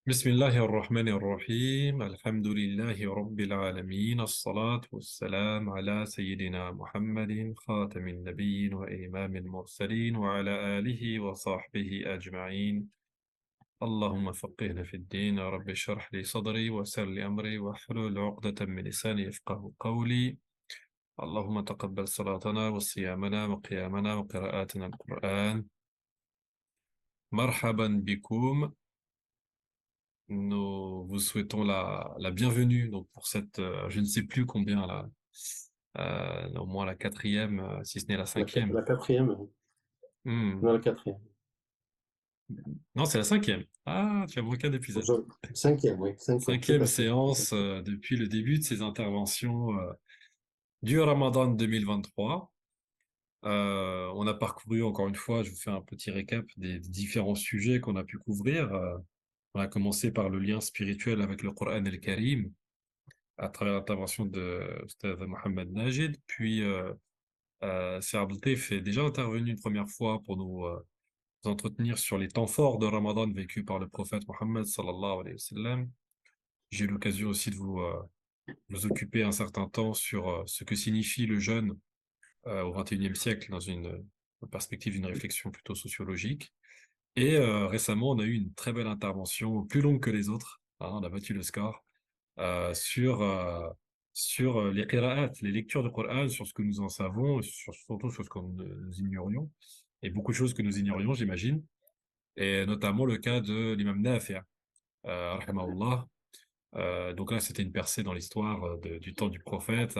بسم الله الرحمن الرحيم الحمد لله رب العالمين الصلاة والسلام على سيدنا محمد خاتم النبيين وإمام المرسلين وعلى آله وصحبه أجمعين. اللهم فقهنا في الدين يا رب اشرح لي صدري ويسر لي أمري واحلل عقدة من لساني يفقه قولي. اللهم تقبل صلاتنا وصيامنا وقيامنا وقراءاتنا القرآن. مرحبا بكم. Nous vous souhaitons la bienvenue donc pour cette, je ne sais plus combien là, au moins la quatrième, si ce n'est la cinquième. La quatrième, Hmm. non, la quatrième. Non, c'est la cinquième. Ah, tu as manqué un épisode. Cinquième, oui, cinquième, tout Cinquième à fait. séance depuis le début de ces interventions du Ramadan 2023. On a parcouru encore une fois, je vous fais un petit récap des différents sujets qu'on a pu couvrir. On a commencé par le lien spirituel avec le Coran el Karim, à travers l'intervention de Ustad Mohamed Najid. Puis, Sir Abdeltaif est déjà intervenu une première fois pour nous entretenir sur les temps forts de Ramadan vécus par le prophète Mohammed sallallahu alayhi wa sallam. J'ai eu l'occasion aussi de vous occuper un certain temps sur ce que signifie le jeûne au XXIe siècle dans une perspective d'une réflexion plutôt sociologique. Et récemment, on a eu une très belle intervention, plus longue que les autres, hein, on a battu le score, sur les qira'at, les lectures du Coran, sur ce que nous en savons, surtout sur ce que nous ignorions, et beaucoup de choses que nous ignorions, j'imagine, et notamment le cas de l'imam Nafi', rahimahullah. Donc là, c'était une percée dans l'histoire du temps du prophète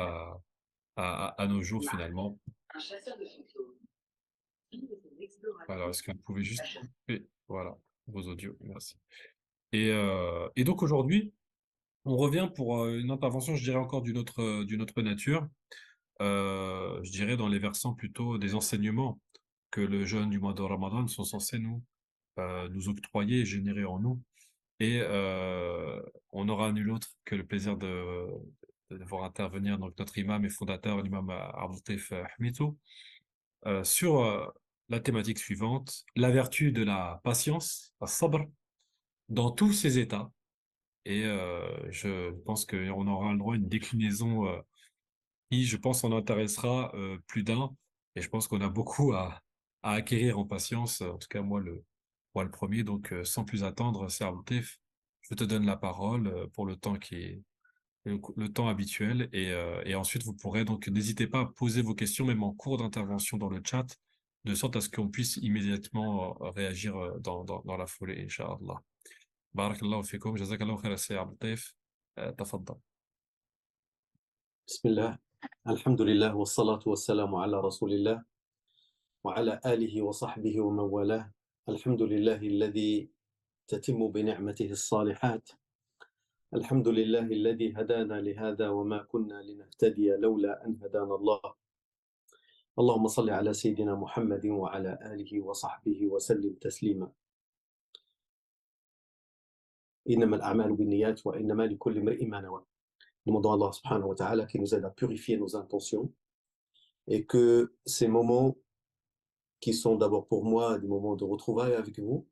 à nos jours, finalement. Alors, est-ce que vous pouvez juste couper, voilà, vos audios, merci. Et donc aujourd'hui, on revient pour une intervention, je dirais encore d'une autre nature, je dirais dans les versants plutôt des enseignements que le jeûne du mois de Ramadan sont censés nous octroyer et générer en nous. Et on n'aura nul autre que le plaisir de voir intervenir donc notre imam et fondateur, l'imam Abdeltaif Hmitou, sur la thématique suivante, la vertu de la patience, as-sabr, dans tous ses états. Et je pense qu'on aura le droit à une déclinaison qui, je pense, en intéressera plus d'un. Et je pense qu'on a beaucoup à acquérir en patience. En tout cas, moi le premier. Donc, sans plus attendre, Serre Tef, je te donne la parole pour le temps qui est le temps habituel. Et ensuite, vous pourrez donc n'hésitez pas à poser vos questions, même en cours d'intervention dans le chat, de sorte à ce qu'on puisse immédiatement réagir dans la foulée, Inch'Allah. Barakallahu fikum, jazakallahu khair, Serre Tef. Tafaddal. بسم الله الحمد لله والصلاة والسلام على رسول الله وعلى آله وصحبه ومن والاه. الحمد لله الذي تتم بنعمته الصالحات. الحمد لله الذي هدانا لهذا وما كنا لنهتدي لولا أن هدانا الله. اللهم صل على سيدنا محمد وعلى آله وصحبه وسلم تسليما. إنما الأعمال بالنيات وإنما لكل امرئ ما نوى. Nous demandons à Allah subhanahu wa ta'ala qui nous aide à purifier nos intentions et que ces moments qui sont d'abord pour moi des moments de retrouvailles avec vous,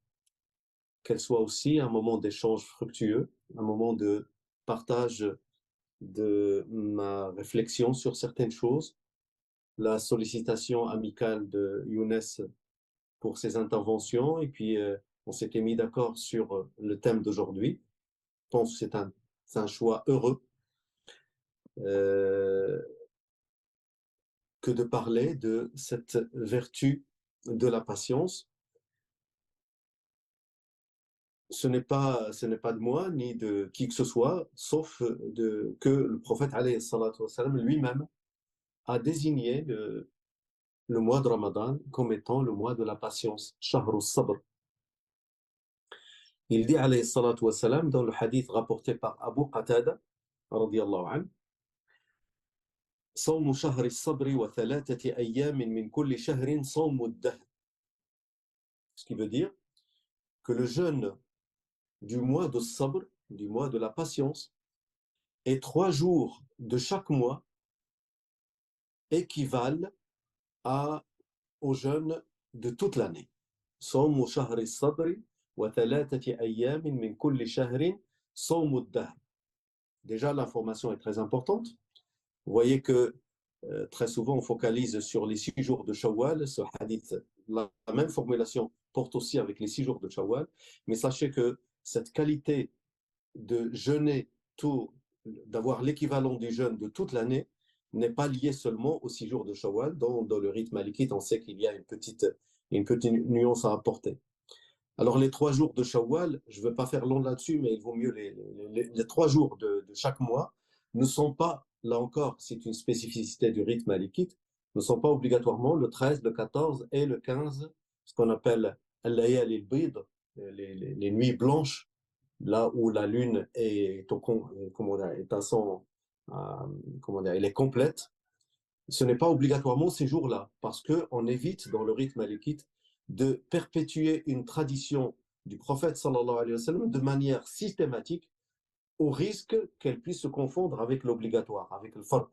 qu'elles soient aussi un moment d'échange fructueux, un moment de partage de ma réflexion sur certaines choses, la sollicitation amicale de Younes pour ses interventions, et puis on s'était mis d'accord sur le thème d'aujourd'hui. Je pense que c'est un choix heureux euh, que de parler de cette vertu de la patience. Ce n'est pas de moi ni de qui que ce soit, sauf que le prophète alayhi salatu wassalam, lui-même a désigné le mois de Ramadan comme étant le mois de la patience, Shahrus Sabr. Il dit alayhi salatu wassalam dans le hadith rapporté par Abu Qatada radiyallahu anhu, صوم شهر الصبر وثلاثة أيام من كل شهر صوم الدهر. Ce qui veut dire que le jeûne du mois de Sabr, du mois de la patience, et 3 jours de chaque mois équivalent au jeûne de toute l'année. صوم شهر الصبر وثلاثة أيام من كل شهر صوم الدهر. Déjà, l'information est très importante. Vous voyez que très souvent, on focalise sur les 6 jours de Shawwal. Ce hadith, la même formulation porte aussi avec les 6 jours de Shawwal. Mais sachez que cette qualité de jeûner tout, d'avoir l'équivalent du jeûne de toute l'année, n'est pas liée seulement aux 6 jours de Shawwal. Dans le rite malikite, on sait qu'il y a une petite nuance à apporter. Alors, les 3 jours de Shawwal, je ne veux pas faire long là-dessus, mais il vaut mieux les 3 jours de chaque mois ne sont pas, là encore, c'est une spécificité du rite malikite, ne sont pas obligatoirement le 13, le 14 et le 15, ce qu'on appelle al-layal al-bid, les nuits blanches, là où la lune est, est à son, elle est complète. Ce n'est pas obligatoirement ces jours-là, parce qu'on évite dans le rite malikite de perpétuer une tradition du prophète sallallahu alayhi wa sallam de manière systématique, au risque qu'elle puisse se confondre avec l'obligatoire, avec le fard.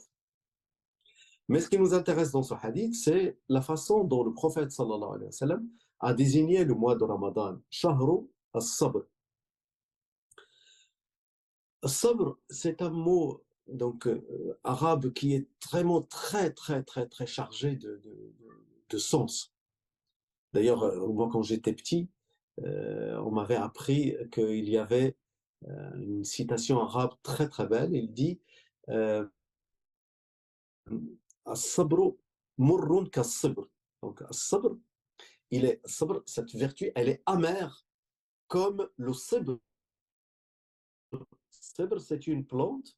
Mais ce qui nous intéresse dans ce hadith, c'est la façon dont le prophète sallallahu alayhi wa sallam a désigné le mois de Ramadan, Shahru as-Sabr. Sabr, c'est un mot donc arabe qui est vraiment très chargé de sens. D'ailleurs, moi quand j'étais petit, on m'avait appris qu'il y avait une citation arabe très belle. Il dit As-sabru murrun kas-sabr. Donc, as-sabr, sabr, cette vertu, elle est amère comme le sabr. Sabr, c'est une plante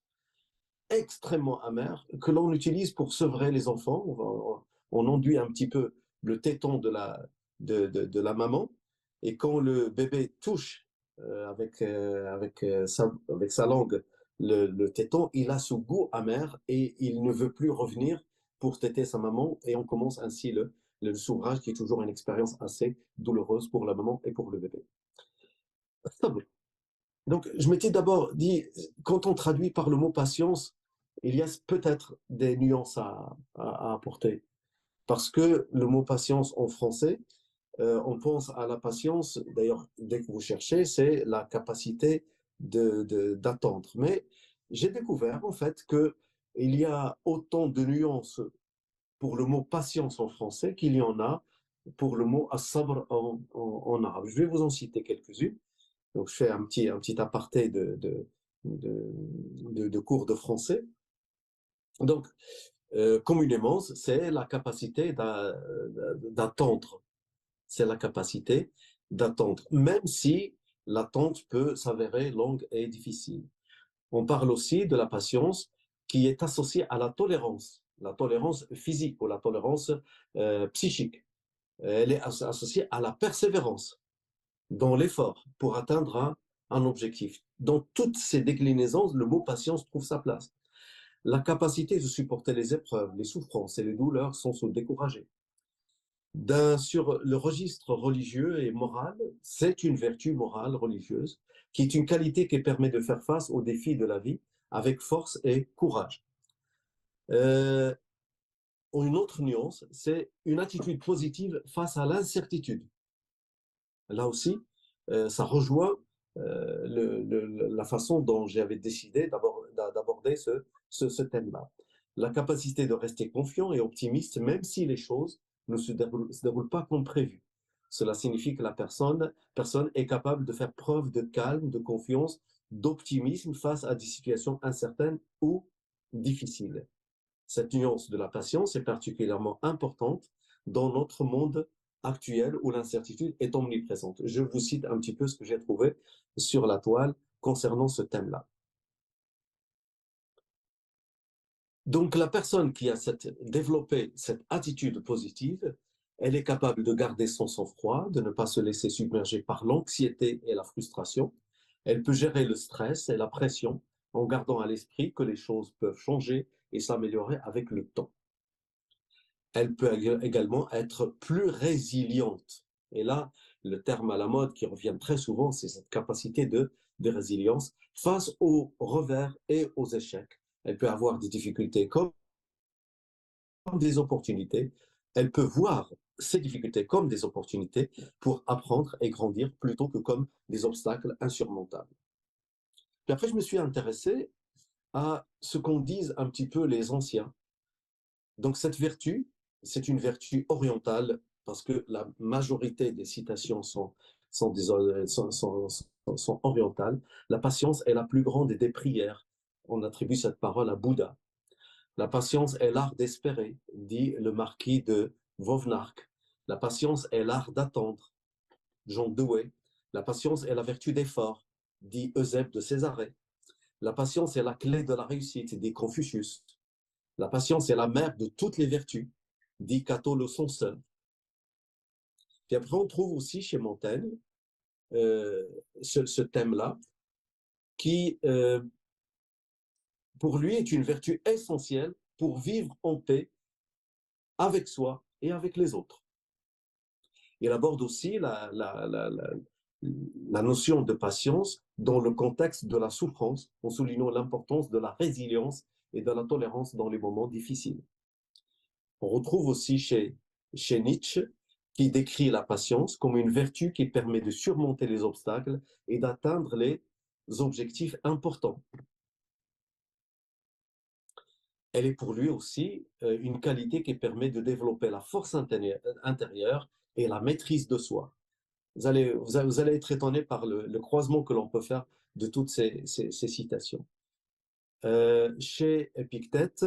extrêmement amère que l'on utilise pour sevrer les enfants. On enduit un petit peu le téton de la maman, et quand le bébé touche avec sa langue le téton, il a ce goût amer et il ne veut plus revenir pour téter sa maman, et on commence ainsi le sevrage, qui est toujours une expérience assez douloureuse pour la maman et pour le bébé. Donc, je m'étais d'abord dit, quand on traduit par le mot patience, il y a peut-être des nuances à apporter. Parce que le mot patience en français, on pense à la patience, d'ailleurs, dès que vous cherchez, c'est la capacité d'attendre. Mais j'ai découvert, en fait, qu'il y a autant de nuances pour le mot patience en français qu'il y en a pour le mot as-sabr en arabe. Je vais vous en citer quelques-unes. Donc, je fais un petit aparté de cours de français. Donc, communément, c'est la capacité d'attendre. C'est la capacité d'attendre, même si l'attente peut s'avérer longue et difficile. On parle aussi de la patience qui est associée à la tolérance physique ou la tolérance psychique. Elle est associée à la persévérance dans l'effort pour atteindre un objectif. Dans toutes ces déclinaisons, le mot patience trouve sa place. La capacité de supporter les épreuves, les souffrances et les douleurs sans se décourager. Sur le registre religieux et moral, c'est une vertu morale religieuse qui est une qualité qui permet de faire face aux défis de la vie avec force et courage. Une autre nuance, c'est une attitude positive face à l'incertitude. Là aussi, ça rejoint la façon dont j'avais décidé d'aborder ce thème-là. La capacité de rester confiant et optimiste, même si les choses ne se déroulent pas comme prévu. Cela signifie que la personne est capable de faire preuve de calme, de confiance, d'optimisme face à des situations incertaines ou difficiles. Cette nuance de la patience est particulièrement importante dans notre monde actuel où l'incertitude est omniprésente. Je vous cite un petit peu ce que j'ai trouvé sur la toile concernant ce thème-là. Donc, la personne qui a développé cette attitude positive, elle est capable de garder son sang-froid, de ne pas se laisser submerger par l'anxiété et la frustration. Elle peut gérer le stress et la pression en gardant à l'esprit que les choses peuvent changer et s'améliorer avec le temps. Elle peut également être plus résiliente. Et là, le terme à la mode qui revient très souvent, c'est cette capacité de résilience face aux revers et aux échecs. Elle peut avoir des difficultés comme des opportunités. elle peut voir ces difficultés comme des opportunités pour apprendre et grandir plutôt que comme des obstacles insurmontables. Puis après, je me suis intéressé à ce qu'en disent un petit peu les anciens. Donc cette vertu, c'est une vertu orientale parce que la majorité des citations sont orientales. La patience est la plus grande des prières. On attribue cette parole à Bouddha. La patience est l'art d'espérer, dit le marquis de Vauvenargues. La patience est l'art d'attendre, Jean Douai. La patience est la vertu d'effort, dit Eusèbe de Césarée. La patience est la clé de la réussite, dit Confucius. La patience est la mère de toutes les vertus, dit Cato le Censeur. Puis après, on trouve aussi chez Montaigne ce thème-là, qui, pour lui, est une vertu essentielle pour vivre en paix avec soi et avec les autres. Il aborde aussi la notion de patience dans le contexte de la souffrance, en soulignant l'importance de la résilience et de la tolérance dans les moments difficiles. On retrouve aussi chez Nietzsche, qui décrit la patience comme une vertu qui permet de surmonter les obstacles et d'atteindre les objectifs importants. Elle est pour lui aussi une qualité qui permet de développer la force intérieure et la maîtrise de soi. Vous allez être étonné par le croisement que l'on peut faire de toutes ces citations. Chez Épictète,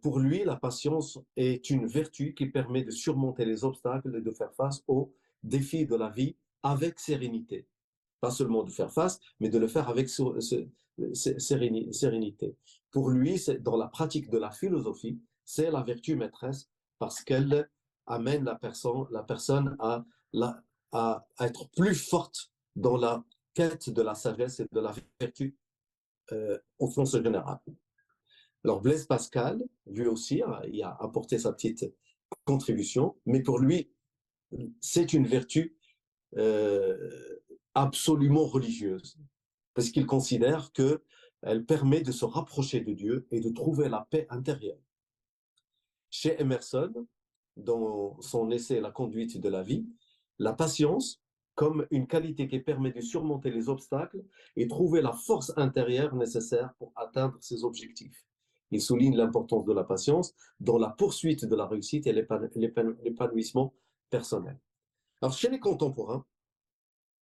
pour lui, la patience est une vertu qui permet de surmonter les obstacles et de faire face aux défis de la vie avec sérénité. Pas seulement de faire face, mais de le faire avec sérénité. Pour lui, dans la pratique de la philosophie, c'est la vertu maîtresse parce qu'elle amène la personne à être plus forte dans la quête de la sagesse et de la vertu au sens général. Alors Blaise Pascal, lui aussi, il a apporté sa petite contribution, mais pour lui, c'est une vertu absolument religieuse, parce qu'il considère qu'elle permet de se rapprocher de Dieu et de trouver la paix intérieure. Chez Emerson, dans son essai La conduite de la vie, la patience, comme une qualité qui permet de surmonter les obstacles et trouver la force intérieure nécessaire pour atteindre ses objectifs. Il souligne l'importance de la patience dans la poursuite de la réussite et l'épanouissement personnel. Alors, chez les contemporains,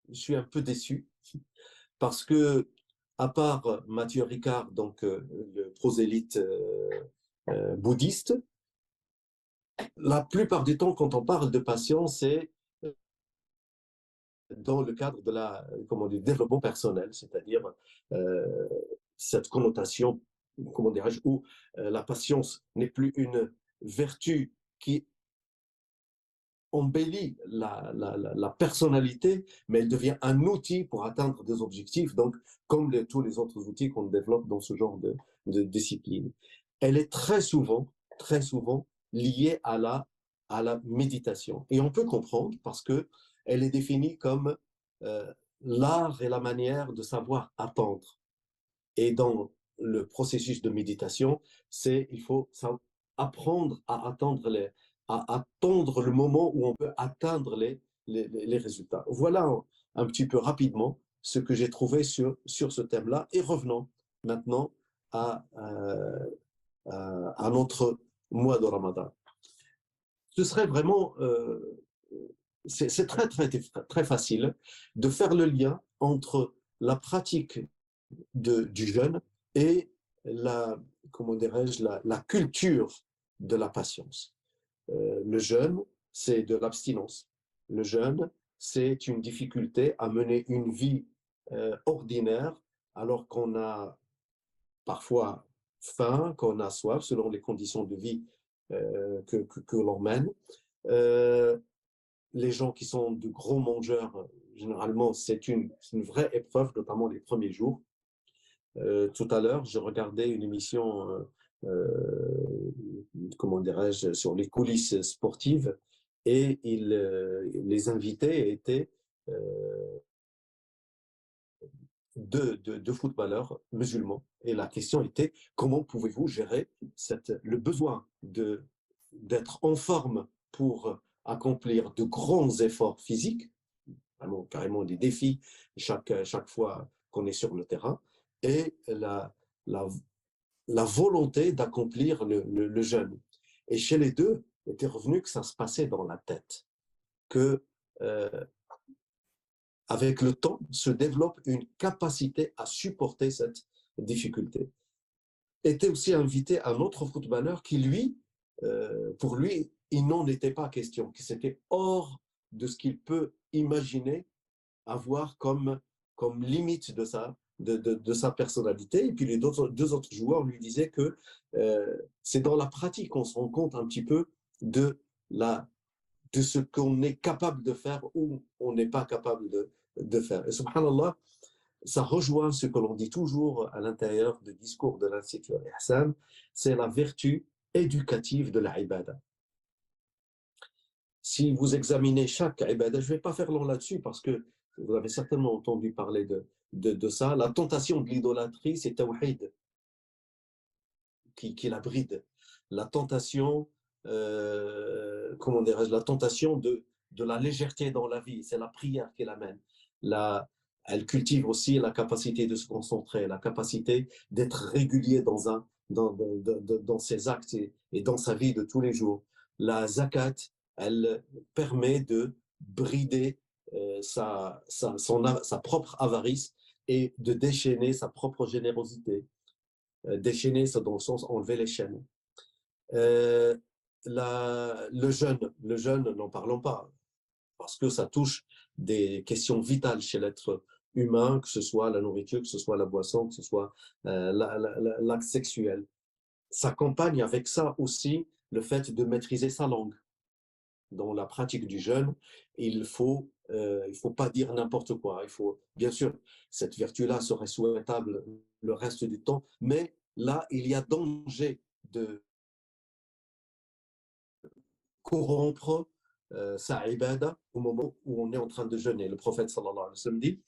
je suis un peu déçu parce que, à part Mathieu Ricard, donc le prosélyte bouddhiste, la plupart du temps, quand on parle de patience, c'est dans le cadre du développement personnel, c'est-à-dire cette connotation, comment dirais-je, où la patience n'est plus une vertu qui embellit la personnalité, mais elle devient un outil pour atteindre des objectifs, donc comme tous les autres outils qu'on développe dans ce genre de discipline. Elle est très souvent liée à la méditation. Et on peut comprendre parce que elle est définie comme l'art et la manière de savoir attendre. Et dans le processus de méditation, il faut apprendre à attendre le moment où on peut atteindre les résultats. Voilà un petit peu rapidement ce que j'ai trouvé sur ce thème-là. Et revenons maintenant à notre mois de Ramadan. Ce serait vraiment, c'est très, très, très facile de faire le lien entre la pratique du jeûne et comment dirais-je, la culture de la patience. Le jeûne, c'est de l'abstinence. Le jeûne, c'est une difficulté à mener une vie ordinaire alors qu'on a parfois faim, qu'on a soif, selon les conditions de vie que l'on mène. Les gens qui sont de gros mangeurs, généralement, c'est une vraie épreuve, notamment les premiers jours. Tout à l'heure, je regardais une émission, comment dirais-je, sur les coulisses sportives et les invités étaient deux footballeurs musulmans. Et la question était, comment pouvez-vous gérer le besoin d'être en forme pour accomplir de grands efforts physiques, vraiment carrément des défis chaque fois qu'on est sur le terrain, et la, la volonté d'accomplir le jeûne. Et chez les deux, était revenu que ça se passait dans la tête, que avec le temps se développe une capacité à supporter cette difficulté. Était aussi invité un autre footballeur qui, lui, pour lui, il n'en était pas question, que c'était hors de ce qu'il peut imaginer avoir comme limite de sa personnalité. Et puis les deux autres joueurs lui disaient que c'est dans la pratique qu'on se rend compte un petit peu de, de ce qu'on est capable de faire ou on n'est pas capable de faire. Et subhanallah, ça rejoint ce que l'on dit toujours à l'intérieur du discours de l'Institut Al-Ihsan, c'est la vertu éducative de la ibada. Si vous examinez chaque ibada, je ne vais pas faire long là-dessus parce que vous avez certainement entendu parler de ça, la tentation de l'idolâtrie, c'est tawhid qui la bride. La tentation, comment dirais-je, la tentation de la légèreté dans la vie, c'est la prière qui l'amène. Elle cultive aussi la capacité de se concentrer, la capacité d'être régulier dans ses actes et dans sa vie de tous les jours. La zakat, elle permet de brider sa propre avarice et de déchaîner sa propre générosité. Déchaîner, c'est dans le sens enlever les chaînes. Le jeûne, n'en parlons pas, parce que ça touche des questions vitales chez l'être humain, que ce soit la nourriture, que ce soit la boisson, que ce soit l'acte sexuel. S'accompagne avec ça aussi le fait de maîtriser sa langue. Dans la pratique du jeûne, il faut pas dire n'importe quoi. Il faut, bien sûr, cette vertu-là serait souhaitable le reste du temps, mais là, il y a danger de corrompre sa ibada au moment où on est en train de jeûner. Le prophète sallallahu alayhi wa sallam dit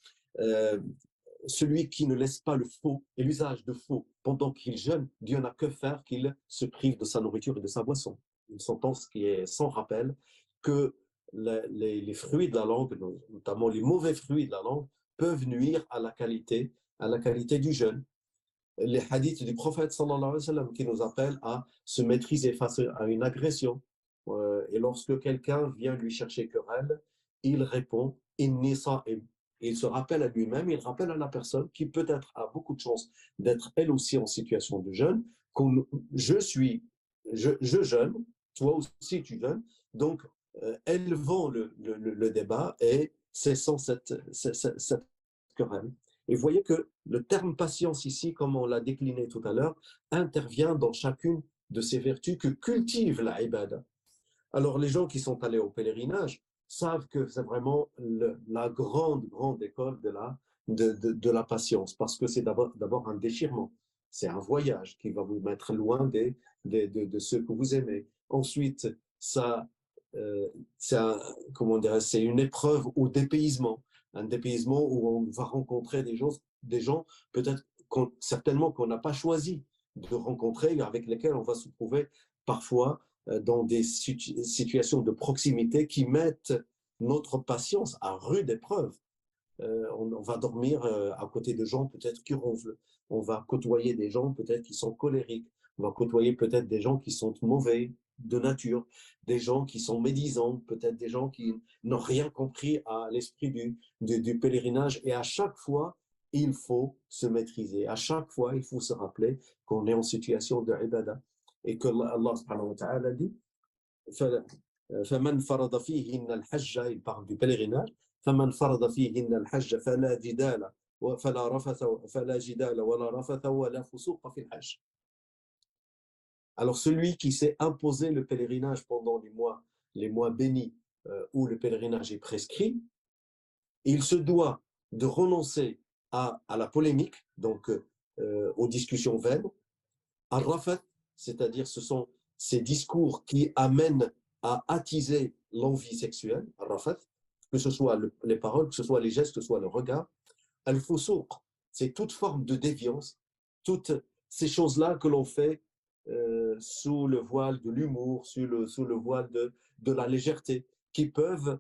celui qui ne laisse pas le faux et l'usage de faux pendant qu'il jeûne, Dieu n'a que faire qu'il se prive de sa nourriture et de sa boisson. Une sentence qui est sans rappel que les fruits de la langue, notamment les mauvais fruits de la langue, peuvent nuire à la qualité du jeûne. Les hadiths du prophète sallallahu alayhi wa sallam qui nous appellent à se maîtriser face à une agression. Et lorsque quelqu'un vient lui chercher querelle, il répond inni sa'im. Il se rappelle à lui-même, il rappelle à la personne qui peut-être a beaucoup de chance d'être elle aussi en situation de jeûne, je jeûne, toi aussi tu jeûnes, donc élevons le débat et cessons cette querelle. Et vous voyez que le terme patience ici, comme on l'a décliné tout à l'heure, intervient dans chacune de ces vertus que cultive la ibada. Alors les gens qui sont allés au pèlerinage savent que c'est vraiment la grande école de la patience, parce que c'est d'abord un déchirement. C'est un voyage qui va vous mettre loin de ceux que vous aimez. Ensuite, c'est une épreuve au dépaysement. Un dépaysement où on va rencontrer des gens peut-être certainement qu'on n'a pas choisi de rencontrer, avec lesquels on va se trouver parfois dans des situations de proximité qui mettent notre patience à rude épreuve. On va dormir à côté de gens peut-être qui ronflent. On va côtoyer des gens peut-être qui sont colériques. On va côtoyer peut-être des gens qui sont mauvais de nature, des gens qui sont médisants, peut-être des gens qui n'ont rien compris à l'esprit du pèlerinage. Et à chaque fois, il faut se maîtriser. À chaque fois, il faut se rappeler qu'on est en situation de ibada. Et que Allah subhanahu wa ta'ala dit فَمَنْ فَرَضَ فِيهِنَّ الْحَجَّ, il parle du pèlerinage, فَمَنْ فَرَضَ فِيهِنَّ الْحَجَّ فَلَا جِدَالَ وَلَا رَفَثَ وَلَا فُسُوقَ فِي الْحَجِّ. Alors celui qui s'est imposé le pèlerinage pendant les mois bénis où le pèlerinage est prescrit, il se doit de renoncer à la polémique, donc aux discussions vaines, à rafath, c'est-à-dire ce sont ces discours qui amènent à attiser l'envie sexuelle, rafath, que ce soit les paroles, que ce soit les gestes, que ce soit le regard. Al-fusuq, c'est toute forme de déviance, toutes ces choses-là que l'on fait sous le voile de l'humour, sous le voile de la légèreté, qui peuvent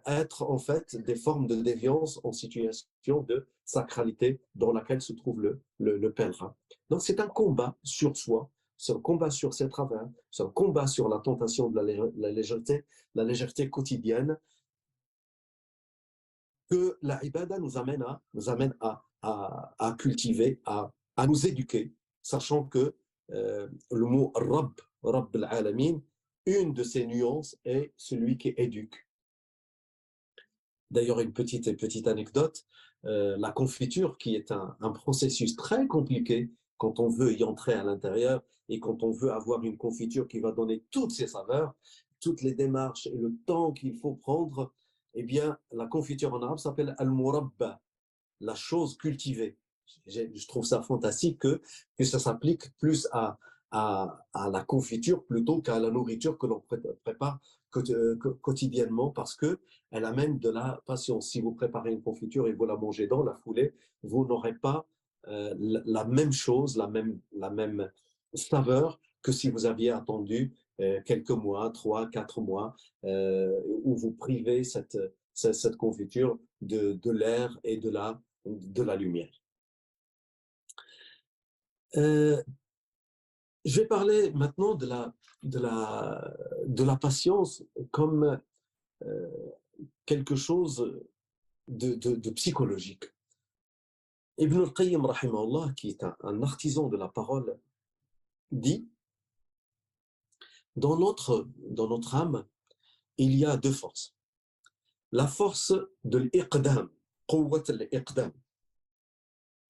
être en fait des formes de déviance en situation de sacralité dans laquelle se trouve le pèlerin. Donc c'est un combat sur soi, c'est un combat sur ses travers, c'est un combat sur la tentation de la légèreté quotidienne que la ibada nous amène à cultiver, à nous éduquer, sachant que le mot Rabb al-Alamin, une de ses nuances est celui qui éduque. D'ailleurs, une petite anecdote, la confiture, qui est un processus très compliqué quand on veut y entrer à l'intérieur et quand on veut avoir une confiture qui va donner toutes ses saveurs, toutes les démarches et le temps qu'il faut prendre, eh bien, la confiture en arabe s'appelle al-murabba, la chose cultivée. Je trouve ça fantastique que ça s'applique plus à la confiture plutôt qu'à la nourriture que l'on prépare quotidiennement parce qu'elle amène de la patience. Si vous préparez une confiture et vous la mangez dans la foulée, vous n'aurez pas la même chose, la même saveur que si vous aviez attendu quelques mois, 3, 4 mois, où vous privez cette confiture de l'air et de la lumière. Je vais parler maintenant de la patience comme quelque chose de psychologique. Ibn al-Qayyim, rahimahullah, qui est un artisan de la parole, dit dans notre âme, il y a deux forces. La force de l'iqdam, quwwat al-iqdam.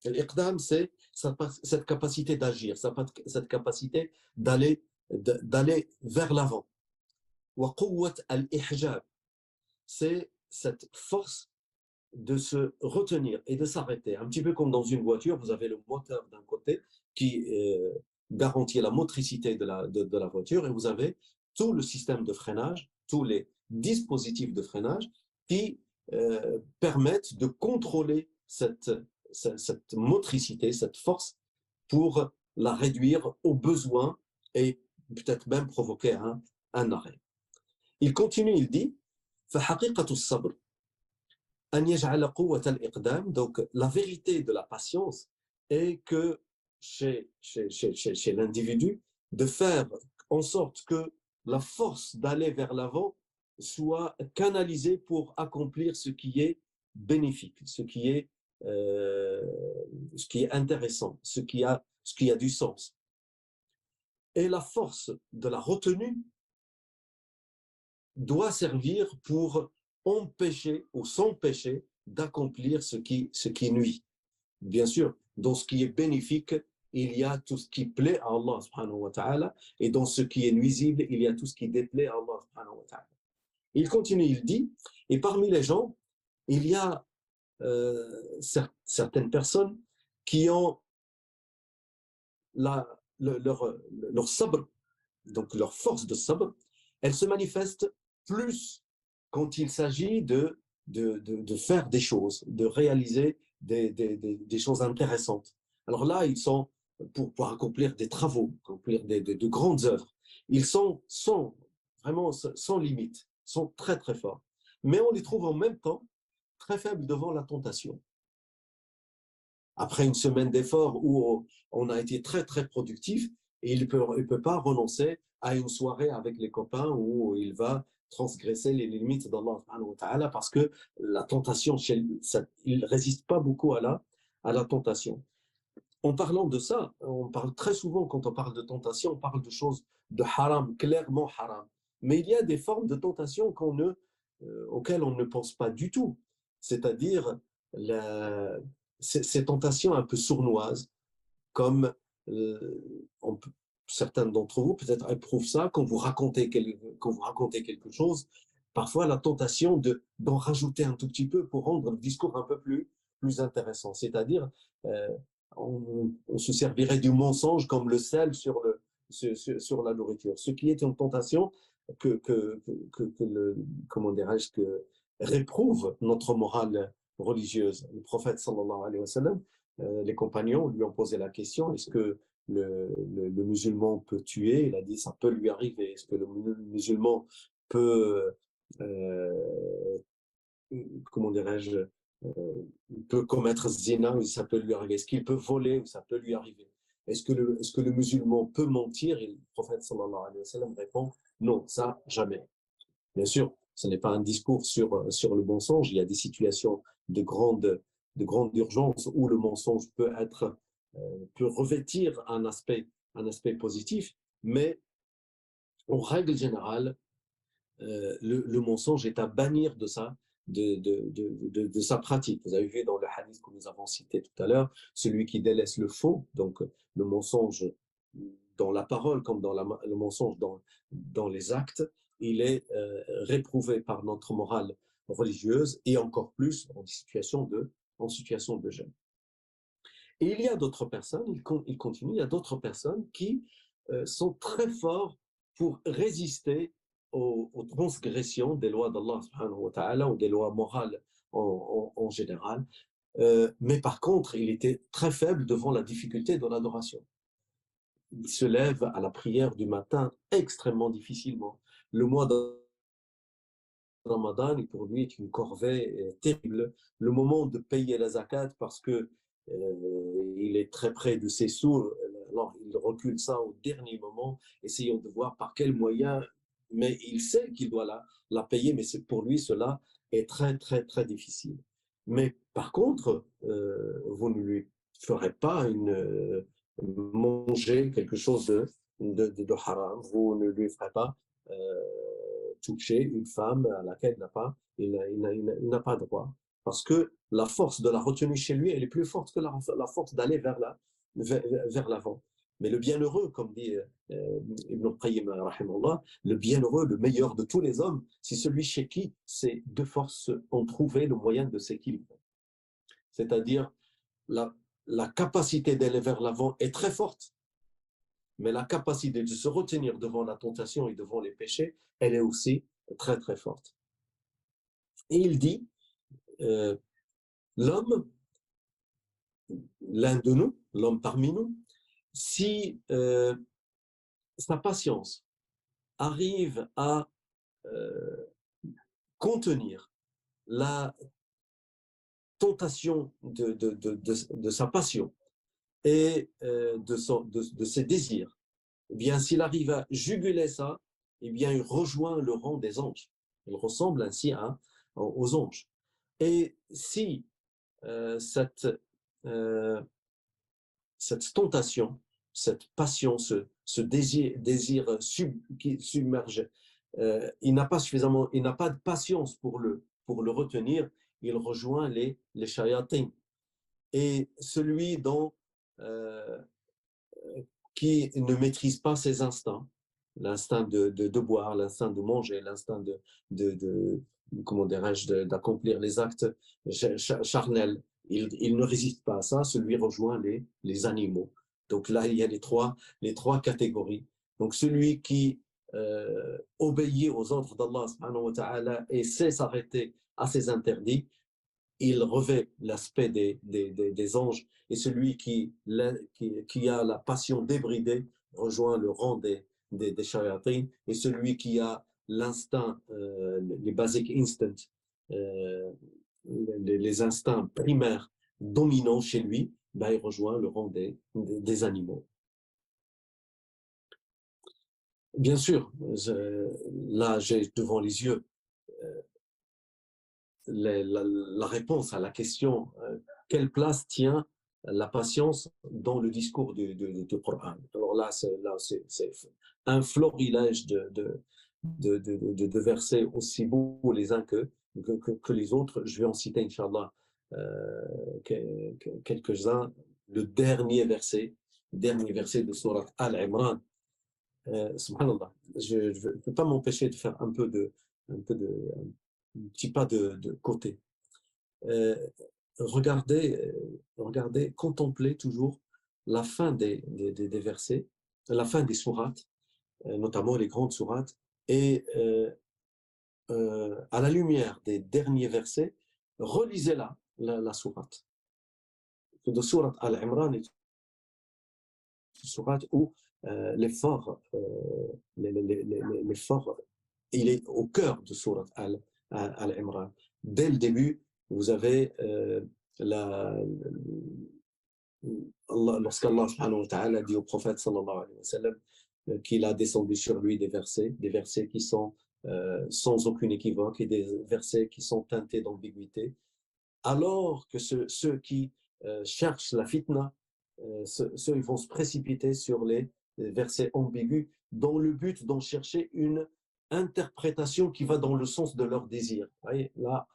L'iqdam, c'est cette capacité d'agir, cette capacité d'aller vers l'avant. Wa quwwat al-ihjab, c'est cette force de se retenir et de s'arrêter. Un petit peu comme dans une voiture, vous avez le moteur d'un côté qui garantit la motricité de la voiture et vous avez tout le système de freinage, tous les dispositifs de freinage qui permettent de contrôler cette motricité, cette force pour la réduire au besoin et peut-être même provoquer un arrêt. Il continue, il dit فحقيقة الصبر أن يجعل قوة الإقدام. Donc la vérité de la patience est que chez l'individu, de faire en sorte que la force d'aller vers l'avant soit canalisée pour accomplir ce qui est bénéfique, ce qui est intéressant, ce qui a du sens. Et la force de la retenue doit servir pour empêcher ou s'empêcher d'accomplir ce qui nuit. Bien sûr, dans ce qui est bénéfique, il y a tout ce qui plaît à Allah subhanahu wa ta'ala, et dans ce qui est nuisible, il y a tout ce qui déplaît à Allah subhanahu wa ta'ala. Il continue, il dit, et parmi les gens, il y a certaines personnes qui ont leur sabr, donc leur force de sabr, elle se manifeste plus quand il s'agit de faire des choses, de réaliser des choses intéressantes. Alors là, ils sont, pour accomplir des travaux, accomplir de grandes œuvres, ils sont vraiment sans limite, sont très très forts. Mais on les trouve en même temps très faibles devant la tentation. Après une semaine d'efforts où on a été très très productif, et il peut pas renoncer à une soirée avec les copains où il va transgresser les limites d'Allah subhanahu wa ta'ala parce que la tentation, il ne résiste pas beaucoup à la tentation. En parlant de ça, on parle très souvent, quand on parle de tentation, on parle de choses de haram, clairement haram. Mais il y a des formes de tentation auxquelles on ne pense pas du tout. C'est-à-dire ces tentations un peu sournoises, comme certains d'entre vous peut-être éprouvent ça quand vous racontez quelque chose. Parfois, la tentation d'en rajouter un tout petit peu pour rendre le discours un peu plus intéressant. C'est-à-dire, on se servirait du mensonge comme le sel sur la nourriture. Ce qui est une tentation comment dirais-je, que réprouve notre morale religieuse. Le prophète sallallahu alayhi wa sallam, les compagnons lui ont posé la question, est-ce que le musulman peut tuer, il a dit ça peut lui arriver. Est-ce que le musulman peut, comment dirais-je, peut commettre zina, ou ça peut lui arriver? Est-ce qu'il peut voler, ou ça peut lui arriver? Est-ce que le musulman peut mentir? Et le prophète sallallahu alayhi wa sallam répond non, ça jamais. Bien sûr, ce n'est pas un discours sur le mensonge. Il y a des situations de grande urgence où le mensonge peut revêtir un aspect positif, mais en règle générale, le mensonge est à bannir de sa pratique. Vous avez vu dans le hadith que nous avons cité tout à l'heure, celui qui délaisse le faux, donc le mensonge dans la parole comme le mensonge dans les actes, il est réprouvé par notre morale religieuse et encore plus en situation de jeûne. Et il y a d'autres personnes, il continue, il y a d'autres personnes qui sont très forts pour résister aux transgressions des lois d'Allah subhanahu wa ta'ala ou des lois morales en général. Mais par contre, il était très faible devant la difficulté de l'adoration. Il se lève à la prière du matin extrêmement difficilement. Le mois de Ramadan, pour lui, est une corvée terrible. Le moment de payer la zakat, parce que il est très près de ses sous, alors il recule ça au dernier moment, essayant de voir par quel moyen, mais il sait qu'il doit la payer, mais pour lui, cela est très, très, très difficile. Mais par contre, vous ne lui ferez pas manger quelque chose de haram, vous ne lui ferez pas toucher une femme à laquelle il n'a pas droit. Parce que la force de la retenue chez lui, elle est plus forte que la force d'aller vers l'avant. Mais le bienheureux, comme dit Ibn Qayyim, le bienheureux, le meilleur de tous les hommes, c'est celui chez qui ces deux forces ont trouvé le moyen de s'équilibrer. C'est-à-dire, la capacité d'aller vers l'avant est très forte, mais la capacité de se retenir devant la tentation et devant les péchés, elle est aussi très très forte. Et il dit, l'homme, l'un de nous, l'homme parmi nous, si sa patience arrive à contenir la tentation de sa passion et de ses désirs, eh bien, s'il arrive à juguler ça, eh bien, il rejoint le rang des anges. Il ressemble ainsi aux anges. Et si cette tentation, cette passion, ce désir qui submerge, il n'a pas de patience pour le retenir, il rejoint les shayatin. Et celui qui ne maîtrise pas ses instincts, l'instinct de boire, l'instinct de manger, l'instinct comment dirais-je, d'accomplir les actes charnels. Il ne résiste pas à ça, celui rejoint les animaux. Donc là, il y a les trois catégories. Donc celui qui obéit aux ordres d'Allah subhanahu wa ta'ala et sait s'arrêter à ses interdits, il revêt l'aspect des anges, et celui qui a la passion débridée rejoint le rang des shayatin, et celui qui a l'instinct, les basic instincts, les instincts primaires dominants chez lui, ben, il rejoint le rang des animaux. Bien sûr, là j'ai devant les yeux la réponse à la question quelle place tient la patience dans le discours du Coran. Alors là, c'est un florilège de versets aussi beaux les uns que les autres. Je vais en citer, Inch'Allah, quelques-uns. Le dernier verset de Surat Al-Imran. Subhanallah, je ne peux pas m'empêcher de faire un petit pas de côté. Regardez, contemplez toujours la fin des versets, la fin des sourates, notamment les grandes sourates, et à la lumière des derniers versets, relisez la sourate. De sourate Al-Imran est sourate où l'effort, l'effort, il est au cœur de sourate Al-Imran. Dès le début, vous avez la, lorsqu'Allah subhanahu wa ta'ala dit au prophète sallallahu alayhi wa sallam qu'il a descendu sur lui des versets qui sont sans aucune équivoque et des versets qui sont teintés d'ambiguïté, alors que ceux qui cherchent la fitna, ceux ils vont se précipiter sur les versets ambigus dans le but d'en chercher une interprétation qui va dans le sens de leur désir. Vous voyez, là,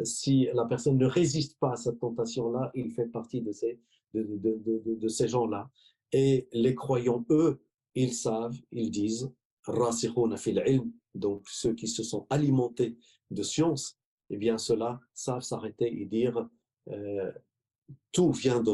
si la personne ne résiste pas à cette tentation-là, il fait partie de ces gens-là. Et les croyants, eux, ils savent, ils disent, rasikhuna fil ilm, donc ceux qui se sont alimentés de science, eh bien ceux-là savent s'arrêter et dire tout vient de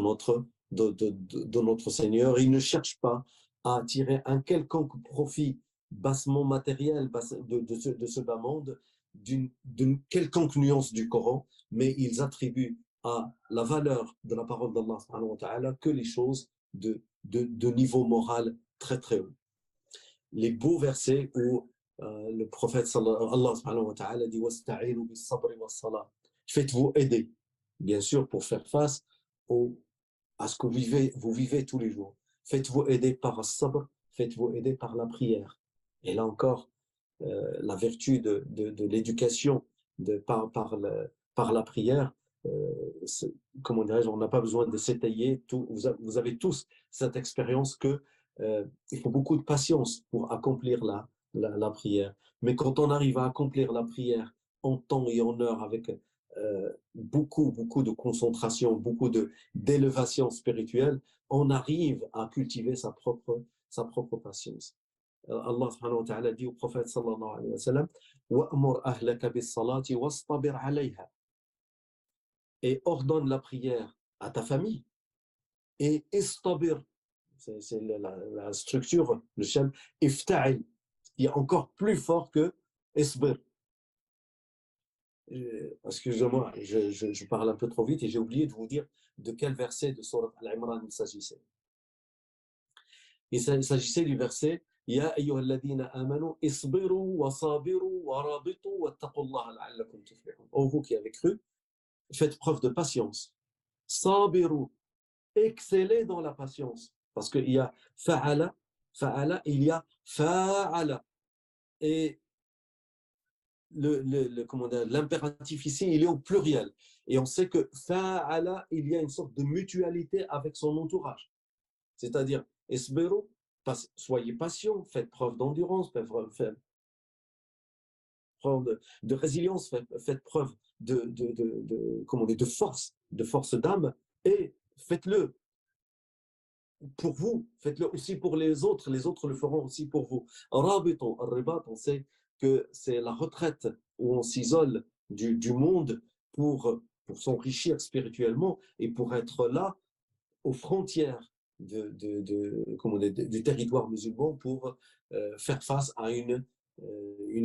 notre Seigneur. Ils ne cherchent pas à tirer un quelconque profit bassement matériel de ce bas monde, d'une quelconque nuance du Coran, mais ils attribuent à la valeur de la parole d'Allah subhanahu wa ta'ala que les choses de niveau moral très très haut. Les beaux versets où le prophète Allah subhanahu wa ta'ala dit wasta'inu bis sabri was salat. Faites-vous aider, bien sûr, pour faire face à ce que vous vivez tous les jours. Faites-vous aider par le sabr, faites-vous aider par la prière. Et là encore, la vertu de l'éducation par la prière, comment dirais-je, on n'a pas besoin de s'étayer. Vous avez tous cette expérience que il faut beaucoup de patience pour accomplir la prière. Mais quand on arrive à accomplir la prière en temps et en heure avec beaucoup de concentration, d'élévation spirituelle, on arrive à cultiver sa propre patience. Allah subhanahu wa ta'ala dit au prophète sallallahu alayhi wa sallam وَأْمُرْ أَهْلَكَ بِالصَّلَاةِ وَاصْطَبِرْ عَلَيْهَا, et ordonne la prière à ta famille et istabir, c'est la structure, le chef, ifta'il, il est encore plus fort que isbir. Excusez-moi, je parle un peu trop vite et j'ai oublié de vous dire de quel verset de Sourate Al-Imran il s'agissait. Il s'agissait du verset Ya ayyuhalladhina amanu isbiru wa sabiru wa rabitu wattaqullaha la'allakum tuflihun. Oh, vous qui avez cru, faites preuve de patience. Sabiru, excellez dans la patience. Parce qu'il y a fa'ala, il y a fa'ala. Et l'impératif ici, il est au pluriel. Et on sait que fa'ala, il y a une sorte de mutualité avec son entourage. C'est-à-dire, isbiru, soyez patient, faites preuve d'endurance, faites preuve de résilience, faites preuve de force d'âme, et faites-le pour vous, faites-le aussi pour les autres le feront aussi pour vous. Rabiton, ribat, on sait que c'est la retraite où on s'isole du monde pour s'enrichir spirituellement et pour être là aux frontières du territoire musulman pour faire face à une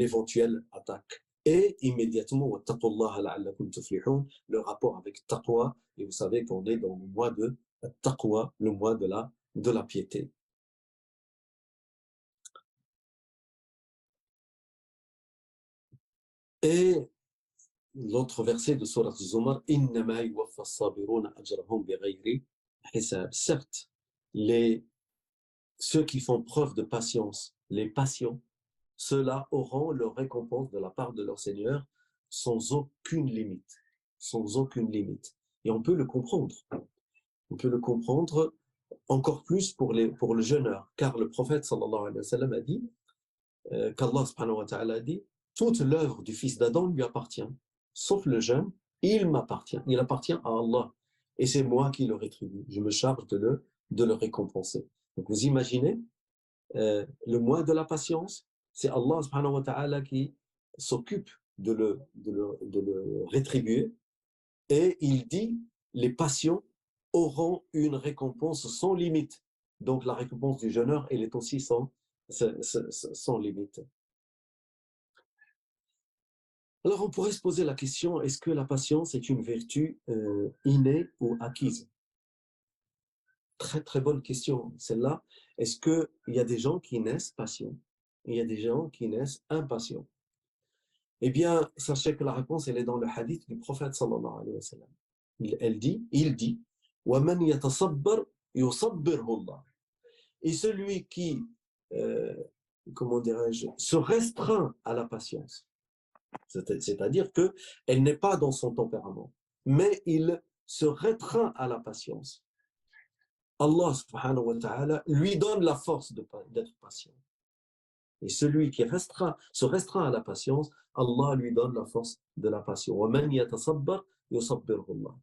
éventuelle attaque. Et immédiatement, le rapport avec taqwa, et vous savez qu'on est dans le mois de taqwa, le mois de la piété. Et l'autre verset de Sourate Zumar, Innama yuwaffa as-sabiruna ajrahum bighayri hisab. Certes, ceux qui font preuve de patience, les patients, ceux-là auront leur récompense de la part de leur Seigneur sans aucune limite. Sans aucune limite. Et on peut le comprendre. On peut le comprendre encore plus pour le jeûneur, car le prophète sallallahu alayhi wa sallam a dit qu'Allah subhanahu wa ta'ala a dit toute l'œuvre du fils d'Adam lui appartient, sauf le jeûne, il m'appartient, il appartient à Allah, et c'est moi qui le rétribue, je me charge de le récompenser. Donc vous imaginez, le mois de la patience, c'est Allah subhanahu wa ta'ala qui s'occupe de le rétribuer, et il dit les patients auront une récompense sans limite. Donc la récompense du jeûneur, elle est aussi sans limite. Alors on pourrait se poser la question, est-ce que la patience est une vertu innée ou acquise? très très bonne question, celle-là. Est-ce qu'il y a des gens qui naissent patients? Il y a des gens qui naissent impatients. Eh bien, sachez que la réponse, elle est dans le hadith du prophète sallallahu alayhi wa sallam. Il dit, وَمَنْ يَتَصَبَّرْ يُصَبِّرْهُ اللَّهُ. Et celui qui, euh, comment dirais-je, se restreint à la patience, c'est-à-dire qu'elle n'est pas dans son tempérament, mais il se restreint à la patience. Allah subhanahu wa ta'ala lui donne la force d'être patient. Et celui qui se restreint à la patience, Allah lui donne la force de la patience. وَمَنْ يَتَصَبَّرْ يُصَبِّرْهُ اللَّهُ.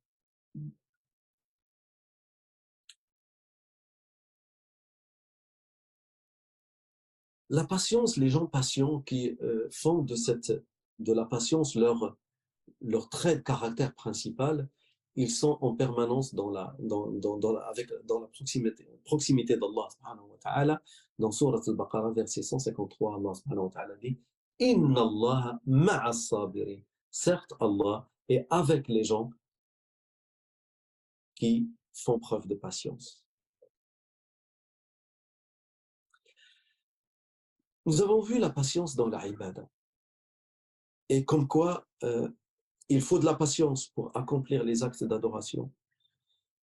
La patience, les gens patients qui font de la patience leur trait de caractère principal, ils sont en permanence avec, dans la proximité d'Allah subhanahu wa ta'ala. Dans Surat al-Baqarah, verset 153, Allah subhanahu wa ta'ala dit Inna Allah ma'a sabirin. Certes, Allah est avec les gens qui font preuve de patience. Nous avons vu la patience dans la ibada. Et comme quoi, il faut de la patience pour accomplir les actes d'adoration.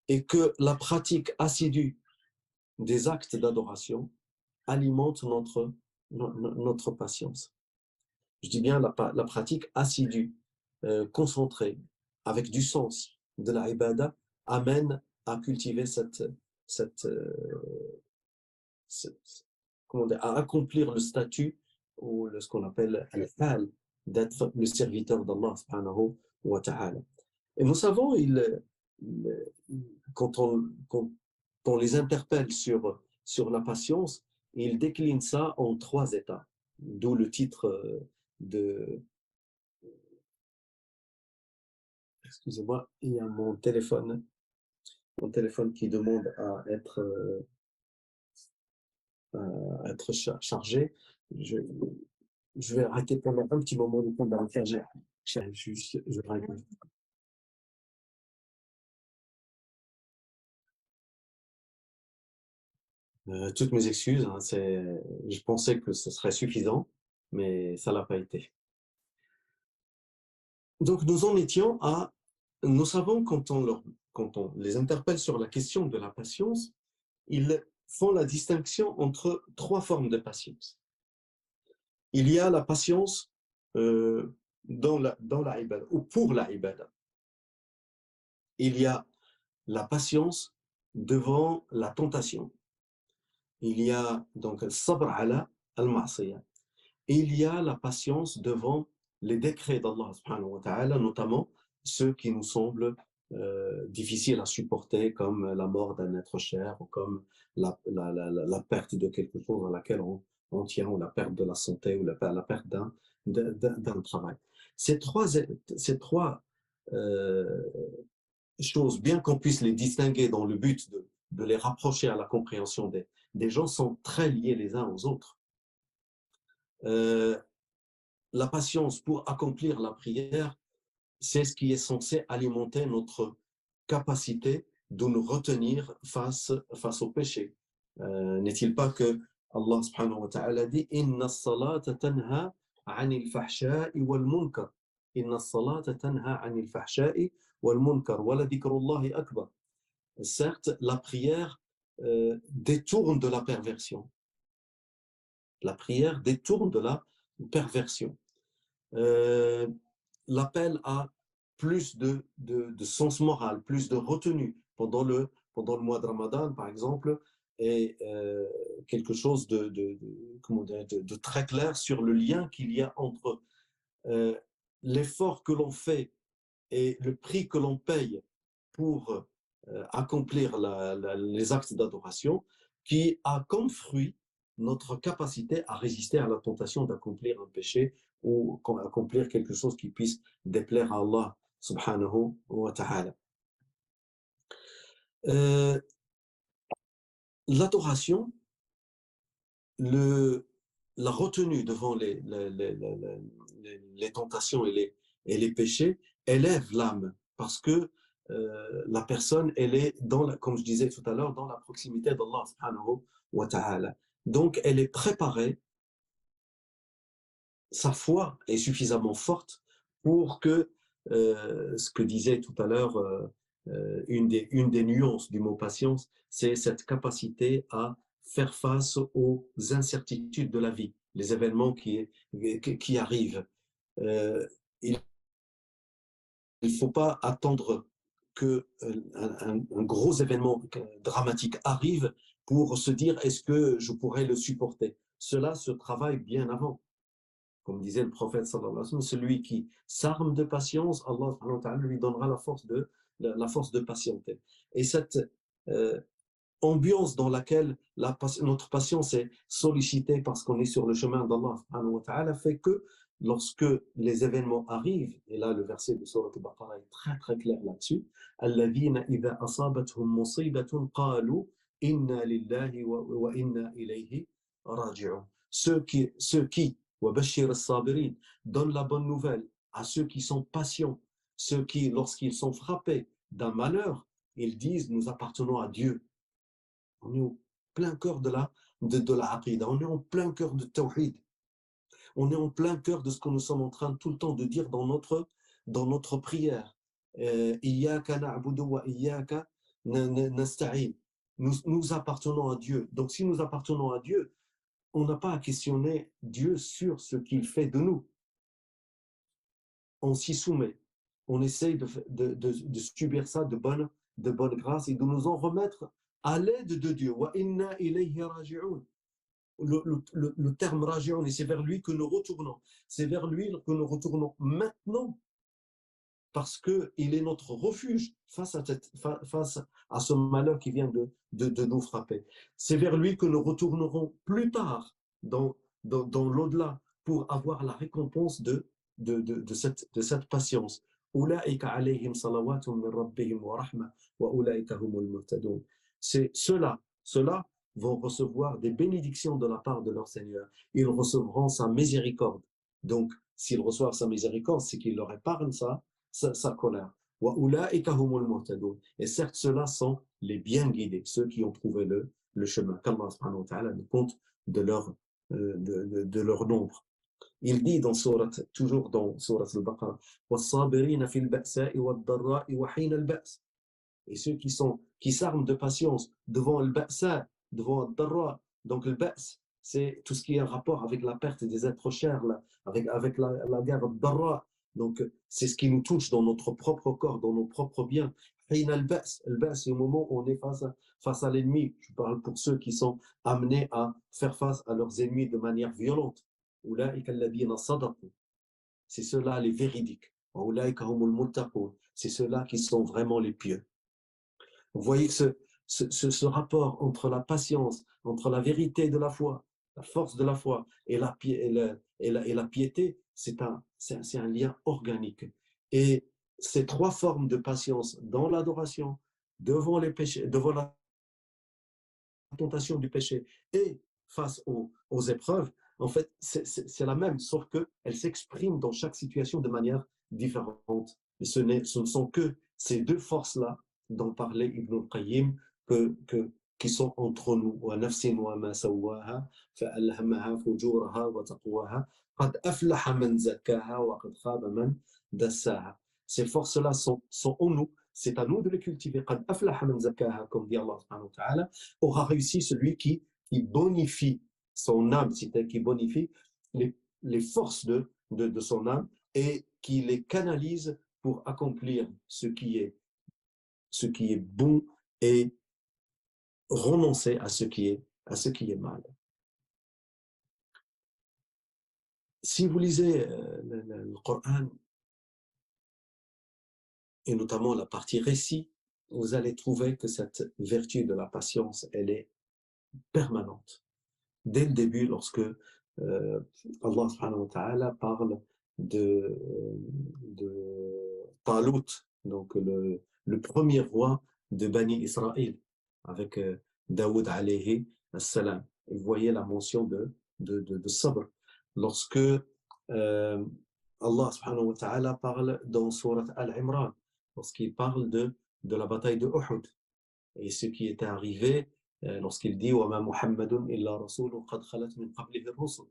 Et que la pratique assidue des actes d'adoration alimente notre patience. Je dis bien la pratique assidue, concentrée, avec du sens de la ibada, amène à cultiver comment dire, à accomplir le statut ou ce qu'on appelle al-hal, d'être le serviteur d'Allah subhanahu wa ta'ala. Et nous savons, quand on les interpelle sur la patience, ils déclinent ça en 3 états. D'où le titre de... Excusez-moi, il y a mon téléphone qui demande à être chargé. Je vais arrêter pendant un petit moment de temps de le charger. Je règle. Toutes mes excuses, hein, je pensais que ce serait suffisant, mais ça ne l'a pas été. Donc nous en étions à, nous savons quand on les interpelle sur la question de la patience, ils font la distinction entre 3 formes de patience. Il y a la patience dans la ibada, ou pour la ibada. Il y a la patience devant la tentation. Il y a donc sabr ala al-ma'siyah. Et il y a la patience devant les décrets d'Allah subhanahu wa ta'ala, notamment ceux qui nous semblent difficiles à supporter, comme la mort d'un être cher, ou comme la perte de quelque chose à laquelle on tient, ou la perte de la santé, ou la perte d'un travail. Ces trois choses, bien qu'on puisse les distinguer dans le but de les rapprocher à la compréhension des gens, sont très liés les uns aux autres. La patience pour accomplir la prière, c'est ce qui est censé alimenter notre capacité de nous retenir face au péché. N'est-il pas que Allah subhanahu wa ta'ala dit Inna as-salata tanha 'anil fahsha'i wal munkar. Inna as-salata tanha 'anil fahsha'i wal munkar wa la dhikrullahi akbar. Certes, la prière détourne de la perversion. La prière détourne de la perversion. L'appel à plus de sens moral, plus de retenue pendant le mois de Ramadan, par exemple, est quelque chose de très clair sur le lien qu'il y a entre l'effort que l'on fait et le prix que l'on paye pour accomplir les actes d'adoration, qui a comme fruit notre capacité à résister à la tentation d'accomplir un péché ou accomplir quelque chose qui puisse déplaire à Allah subhanahu wa ta'ala. L'adoration, la retenue devant les tentations et les péchés élève l'âme parce que la personne, elle est, comme je disais tout à l'heure, dans la proximité d'Allah subhanahu wa ta'ala. Donc, elle est préparée, sa foi est suffisamment forte pour que, ce que disait tout à l'heure, une des nuances du mot patience, c'est cette capacité à faire face aux incertitudes de la vie, les événements qui arrivent. Euh, il ne faut pas attendre que un gros événement dramatique arrive pour se dire est-ce que je pourrais le supporter. Cela se travaille bien avant. Comme disait le prophète sallallahu alayhi wa sallam, celui qui s'arme de patience, Allah subhanahu wa ta'ala lui donnera la force de patienter. Et cette euh, ambiance dans laquelle notre patience est sollicitée parce qu'on est sur le chemin d'Allah subhanahu wa ta'ala fait que lorsque les événements arrivent, et là le verset de Surah Al-Baqarah est très très clair là-dessus, الذين إذا أصابتهم مصيبة قالوا إنا لله وإنا إليه راجعون. Ceux qui وبشر الصابرين donnent la bonne nouvelle à ceux qui sont patients, ceux qui, lorsqu'ils sont frappés d'un malheur, ils disent nous appartenons à Dieu. On est au plein cœur de la aqidah, on est en plein cœur de tawhid, on est en plein cœur de ce que nous sommes en train tout le temps de dire dans notre prière. Iyyaka na'budu wa iyyaka nasta'in. Nous appartenons à Dieu. Donc si nous appartenons à Dieu, on n'a pas à questionner Dieu sur ce qu'il fait de nous. On s'y soumet. On essaye de subir ça de bonne grâce et de nous en remettre à l'aide de Dieu. Wa inna ilayhi raji'un. Le terme raji'un, et c'est vers lui que nous retournons. C'est vers lui que nous retournons maintenant parce qu'il est notre refuge face à ce malheur qui vient de nous frapper. C'est vers lui que nous retournerons plus tard dans l'au-delà pour avoir la récompense de cette patience. C'est ceux-là vont recevoir des bénédictions de la part de leur Seigneur. Ils recevront sa miséricorde. Donc, s'ils reçoivent sa miséricorde, c'est qu'il leur épargne sa colère. Et certes, ceux-là sont les bien guidés, ceux qui ont trouvé le chemin. Qu'Allah subhanahu wa ta'ala nous compte de leur nombre. Il dit toujours dans Surat Al-Baqarah, et ceux qui s'arment de patience devant le ba'sa, devant le darra. Donc le ba's, c'est tout ce qui est en rapport avec la perte des êtres chers, avec la guerre darra. Donc c'est ce qui nous touche dans notre propre corps, dans nos propres biens. Le ba's, c'est au moment où on est face à l'ennemi. Je parle pour ceux qui sont amenés à faire face à leurs ennemis de manière violente. C'est ceux-là les véridiques. C'est ceux-là qui sont vraiment les pieux. Vous voyez que ce rapport entre la patience, entre la vérité de la foi, la force de la foi et la piété, c'est un lien organique. Et ces trois formes de patience dans l'adoration, devant les péchés, devant la tentation du péché et face aux épreuves, en fait, c'est la même, sauf qu'elle s'exprime dans chaque situation de manière différente. Et ce ne sont que ces deux forces-là dont parlait Ibn al-Qayyim qui sont entre nous. Ces forces-là sont en nous. C'est à nous de les cultiver. Comme dit Allah subhanahu wa ta'ala, aura réussi celui qui bonifie son âme, c'est-à-dire qui bonifie les forces de son âme et qui les canalise pour accomplir ce qui est bon et renoncer à ce qui est mal. Si vous lisez le Coran, et notamment la partie récit, vous allez trouver que cette vertu de la patience, elle est permanente. Dès le début, lorsque Allah subhanahu wa ta'ala parle de Talut, donc le premier roi de Bani Israël, avec Daoud alayhi salam. Vous voyez la mention de sabr. Lorsque Allah subhanahu wa ta'ala parle dans Surat Al-Imran lorsqu'il parle de la bataille de Uhud et ce qui était arrivé lorsqu'il dit وَمَا مُحَمَّدٌ إِلَّا رَسُولٌ قَدْ خَلَتْ مِنْ قَبْلِهِ الرُّسُلُ.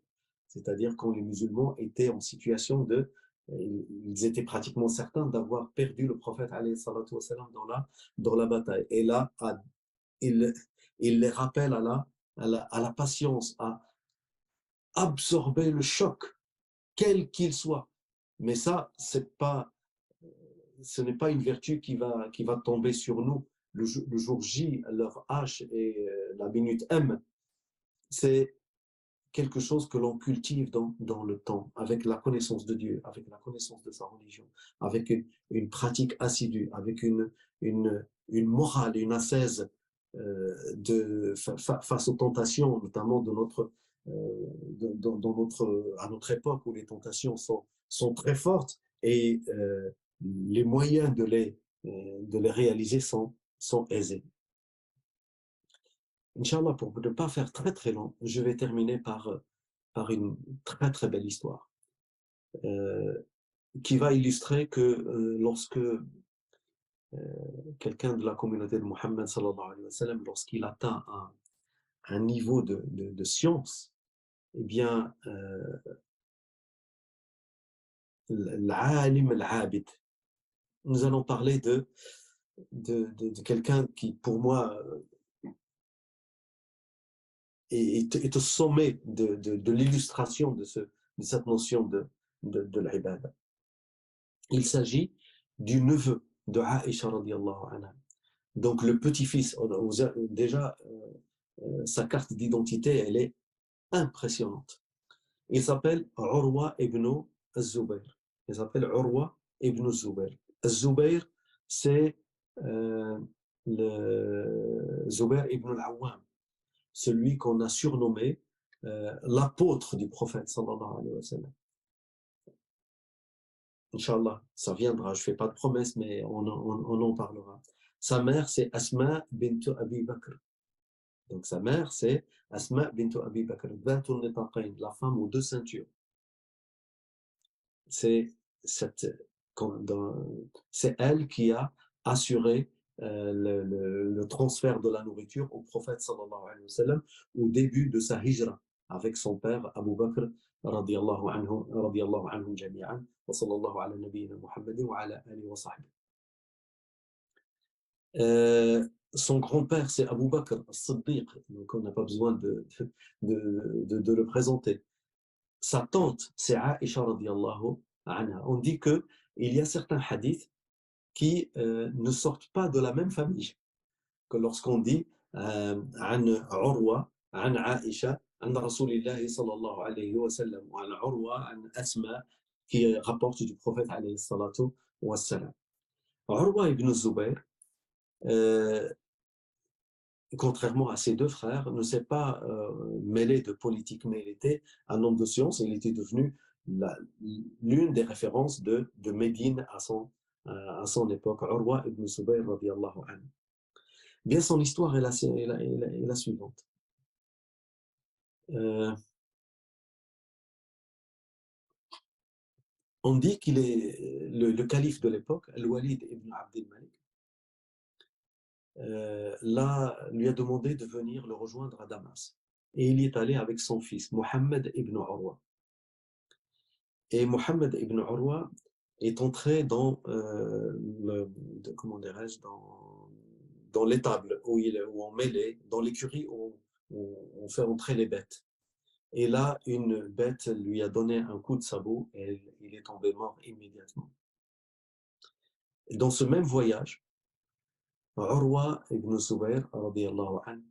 C'est-à-dire quand les musulmans étaient en situation ils étaient pratiquement certains d'avoir perdu le prophète alayhi salatu wassalam dans la bataille. Et là, il, il les rappelle à la patience, à absorber le choc, quel qu'il soit. Mais ça, ce n'est pas une vertu qui va tomber sur nous le jour J, l'heure H et la minute M. C'est quelque chose que l'on cultive dans le temps, avec la connaissance de Dieu, avec la connaissance de sa religion, avec une pratique assidue, avec une morale, une ascèse face aux tentations, notamment à notre époque où les tentations sont très fortes et les moyens de les réaliser sont aisés. Inch'Allah, pour ne pas faire très très long, je vais terminer par une très très belle histoire qui va illustrer que lorsque quelqu'un de la communauté de Mohammed sallallahu alayhi wa sallam, lorsqu'il atteint un niveau de science, eh bien, l'alim al-abid, nous allons parler de quelqu'un qui, pour moi, est au sommet de l'illustration de cette notion de l'ibada. Il s'agit du neveu de Aïcha radiallahu anha. Donc le petit-fils, déjà, sa carte d'identité, elle est impressionnante. Il s'appelle Urwa ibn al-Zubayr. Il s'appelle Urwa ibn al-Zubayr. Al-Zubayr, c'est le Zubayr ibn al-Awwam, celui qu'on a surnommé l'apôtre du prophète sallallahu alayhi wa sallam. Inch'Allah, ça viendra, je ne fais pas de promesses, mais on en parlera. Sa mère, c'est Asma bint Abi Bakr. Donc sa mère, c'est Asma bint Abi Bakr, la femme aux deux ceintures. C'est elle qui a assuré le transfert de la nourriture au prophète sallallahu alayhi wa sallam au début de sa hijra avec son père Abu Bakr radiyallahu anhum jami'an wa sallallahu ala nabiyyina Muhammadin wa ala alihi wa sahbihi. Son grand-père, c'est Abu Bakr as-Siddiq, donc on n'a pas besoin de le présenter. Sa tante, c'est Aïcha radiallahu anha. On dit qu'il y a certains hadiths qui ne sortent pas de la même famille. Que lorsqu'on dit عن عروة عن عائشة عن رسول الله صلى الله عليه وسلم وعن عروة عن أسماء qui rapporte du prophète عليه الصلاة والسلام. Urwa ibn Zubayr, contrairement à ses deux frères, ne s'est pas mêlé de politique, mais il était un homme de science et il était devenu l'une des références de Médine à son époque, Urwa ibn Zubayr radiyallahu anhu. Bien, son histoire est la suivante. On dit qu'il est le calife de l'époque, Al-Walid ibn Abd al-Malik, lui a demandé de venir le rejoindre à Damas. Et il y est allé avec son fils, Mohammed ibn Urwa. Et Mohammed ibn Urwa est entré dans dans l'étable où on met dans l'écurie où on fait entrer les bêtes. Et là, une bête lui a donné un coup de sabot et il est tombé mort immédiatement. Et dans ce même voyage, Urwa ibn Zubayr radiyallahu anhu,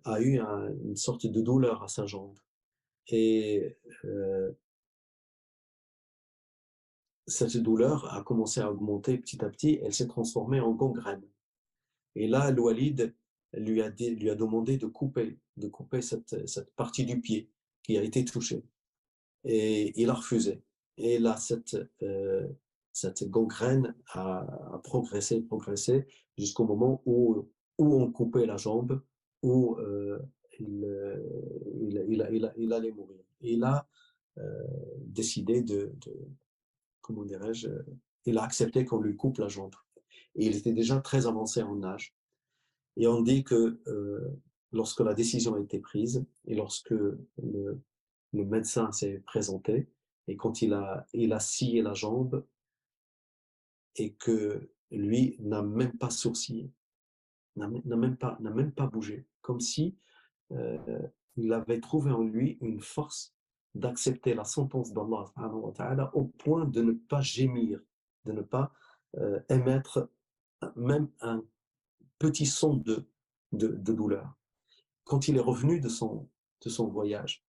a eu une sorte de douleur à sa jambe. Et cette douleur a commencé à augmenter petit à petit, elle s'est transformée en gangrène. Et là, Al-Walid lui a demandé de couper cette partie du pied qui a été touchée. Et il a refusé. Et là, cette gangrène a progressé jusqu'au moment où on coupait la jambe, où il allait mourir. Et il a décidé comment dirais-je, il a accepté qu'on lui coupe la jambe. Et il était déjà très avancé en âge. Et on dit que lorsque la décision a été prise et lorsque le médecin s'est présenté et quand il a scié la jambe et que lui n'a même pas sourcillé, n'a même pas bougé, comme si euh, il avait trouvé en lui une force d'accepter la sentence d'Allah subhanahu wa ta'ala au point de ne pas gémir, de ne pas émettre même un petit son de douleur. Quand il est revenu de son voyage,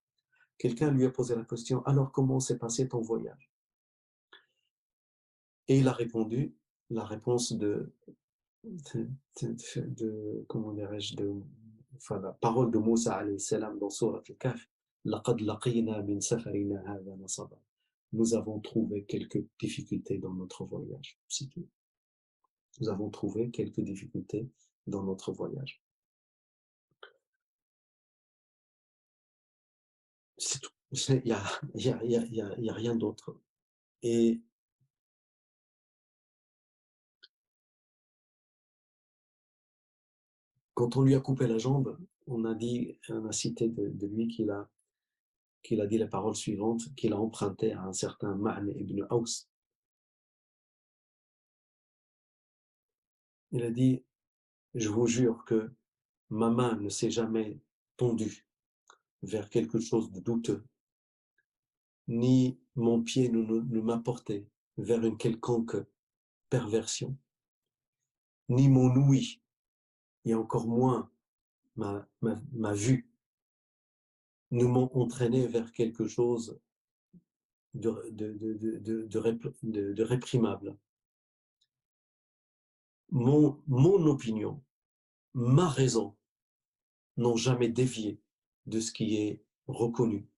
quelqu'un lui a posé la question, alors comment s'est passé ton voyage? Et il a répondu la réponse comment dirais-je, enfin, la parole de Moussa alayhi salam dans Sourate Al-Kahf, لَقَدْ لَقِينَا مِنْ سَفَرِنَا هَذَا نَصَبًا. Nous avons trouvé quelques difficultés dans notre voyage. C'est tout. Nous avons trouvé quelques difficultés dans notre voyage. C'est tout. Il n'y a, y a, y a, y a, y a rien d'autre. Et quand on lui a coupé la jambe, on a cité de lui qu'il a dit les paroles suivantes, qu'il a empruntées à un certain Ma'n ibn Aus. Il a dit, je vous jure que ma main ne s'est jamais tendue vers quelque chose de douteux, ni mon pied ne m'a porté vers une quelconque perversion, ni mon ouïe, et encore moins ma vue, ne m'ont entraîné vers quelque chose de réprimable. Mon opinion, ma raison n'ont jamais dévié de ce qui est reconnu.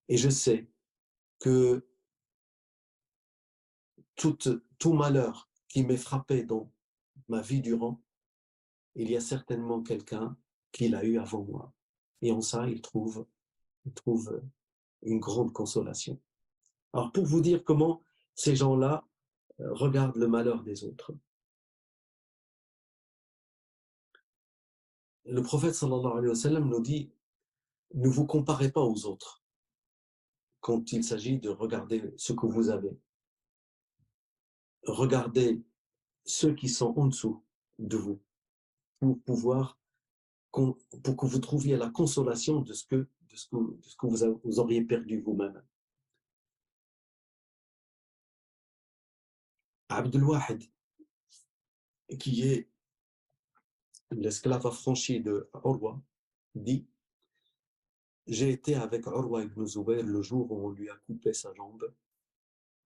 Et je sais que tout malheur qui m'est frappé dans ma vie durant, il y a certainement quelqu'un qui l'a eu avant moi. Et en ça, il trouve une grande consolation. Alors, pour vous dire comment ces gens-là regardent le malheur des autres. Le prophète sallallahu alayhi wa sallam nous dit, ne vous comparez pas aux autres quand il s'agit de regarder ce que vous avez. Regardez ceux qui sont en dessous de vous pour que vous trouviez la consolation de ce que vous auriez perdu vous-même. Abdul Wahid, qui est l'esclave affranchi de Urwa, dit, j'ai été avec Urwa ibn Zubayr le jour où on lui a coupé sa jambe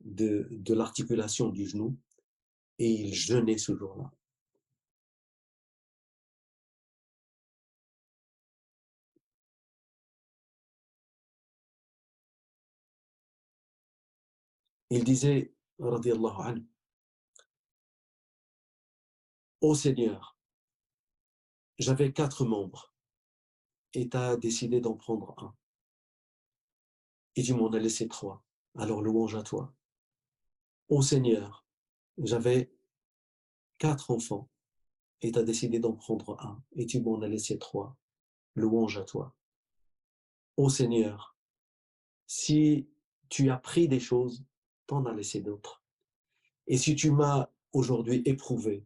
de l'articulation du genou et il jeûnait ce jour-là. Il disait, radiyallahu anhu, ô Seigneur, j'avais 4 membres et tu as décidé d'en prendre un. Et tu m'en as laissé 3. Alors louange à toi. Ô Seigneur, j'avais 4 enfants et tu as décidé d'en prendre un. Et tu m'en as laissé 3. Louange à toi. Ô Seigneur, si tu as pris des choses, t'en as laissé d'autres. Et si tu m'as aujourd'hui éprouvé,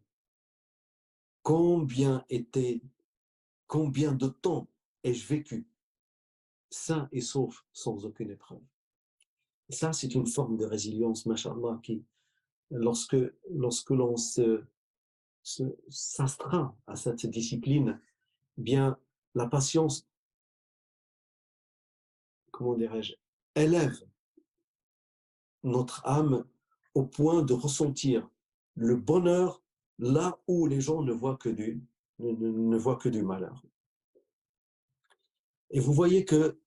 combien de temps ai-je vécu sain et sauf sans aucune épreuve? Et ça, c'est une forme de résilience, machallah, qui, lorsque l'on s'astreint à cette discipline, bien, la patience, comment dirais-je, élève notre âme au point de ressentir le bonheur là où les gens ne voient que ne voient que du malheur. Et vous voyez que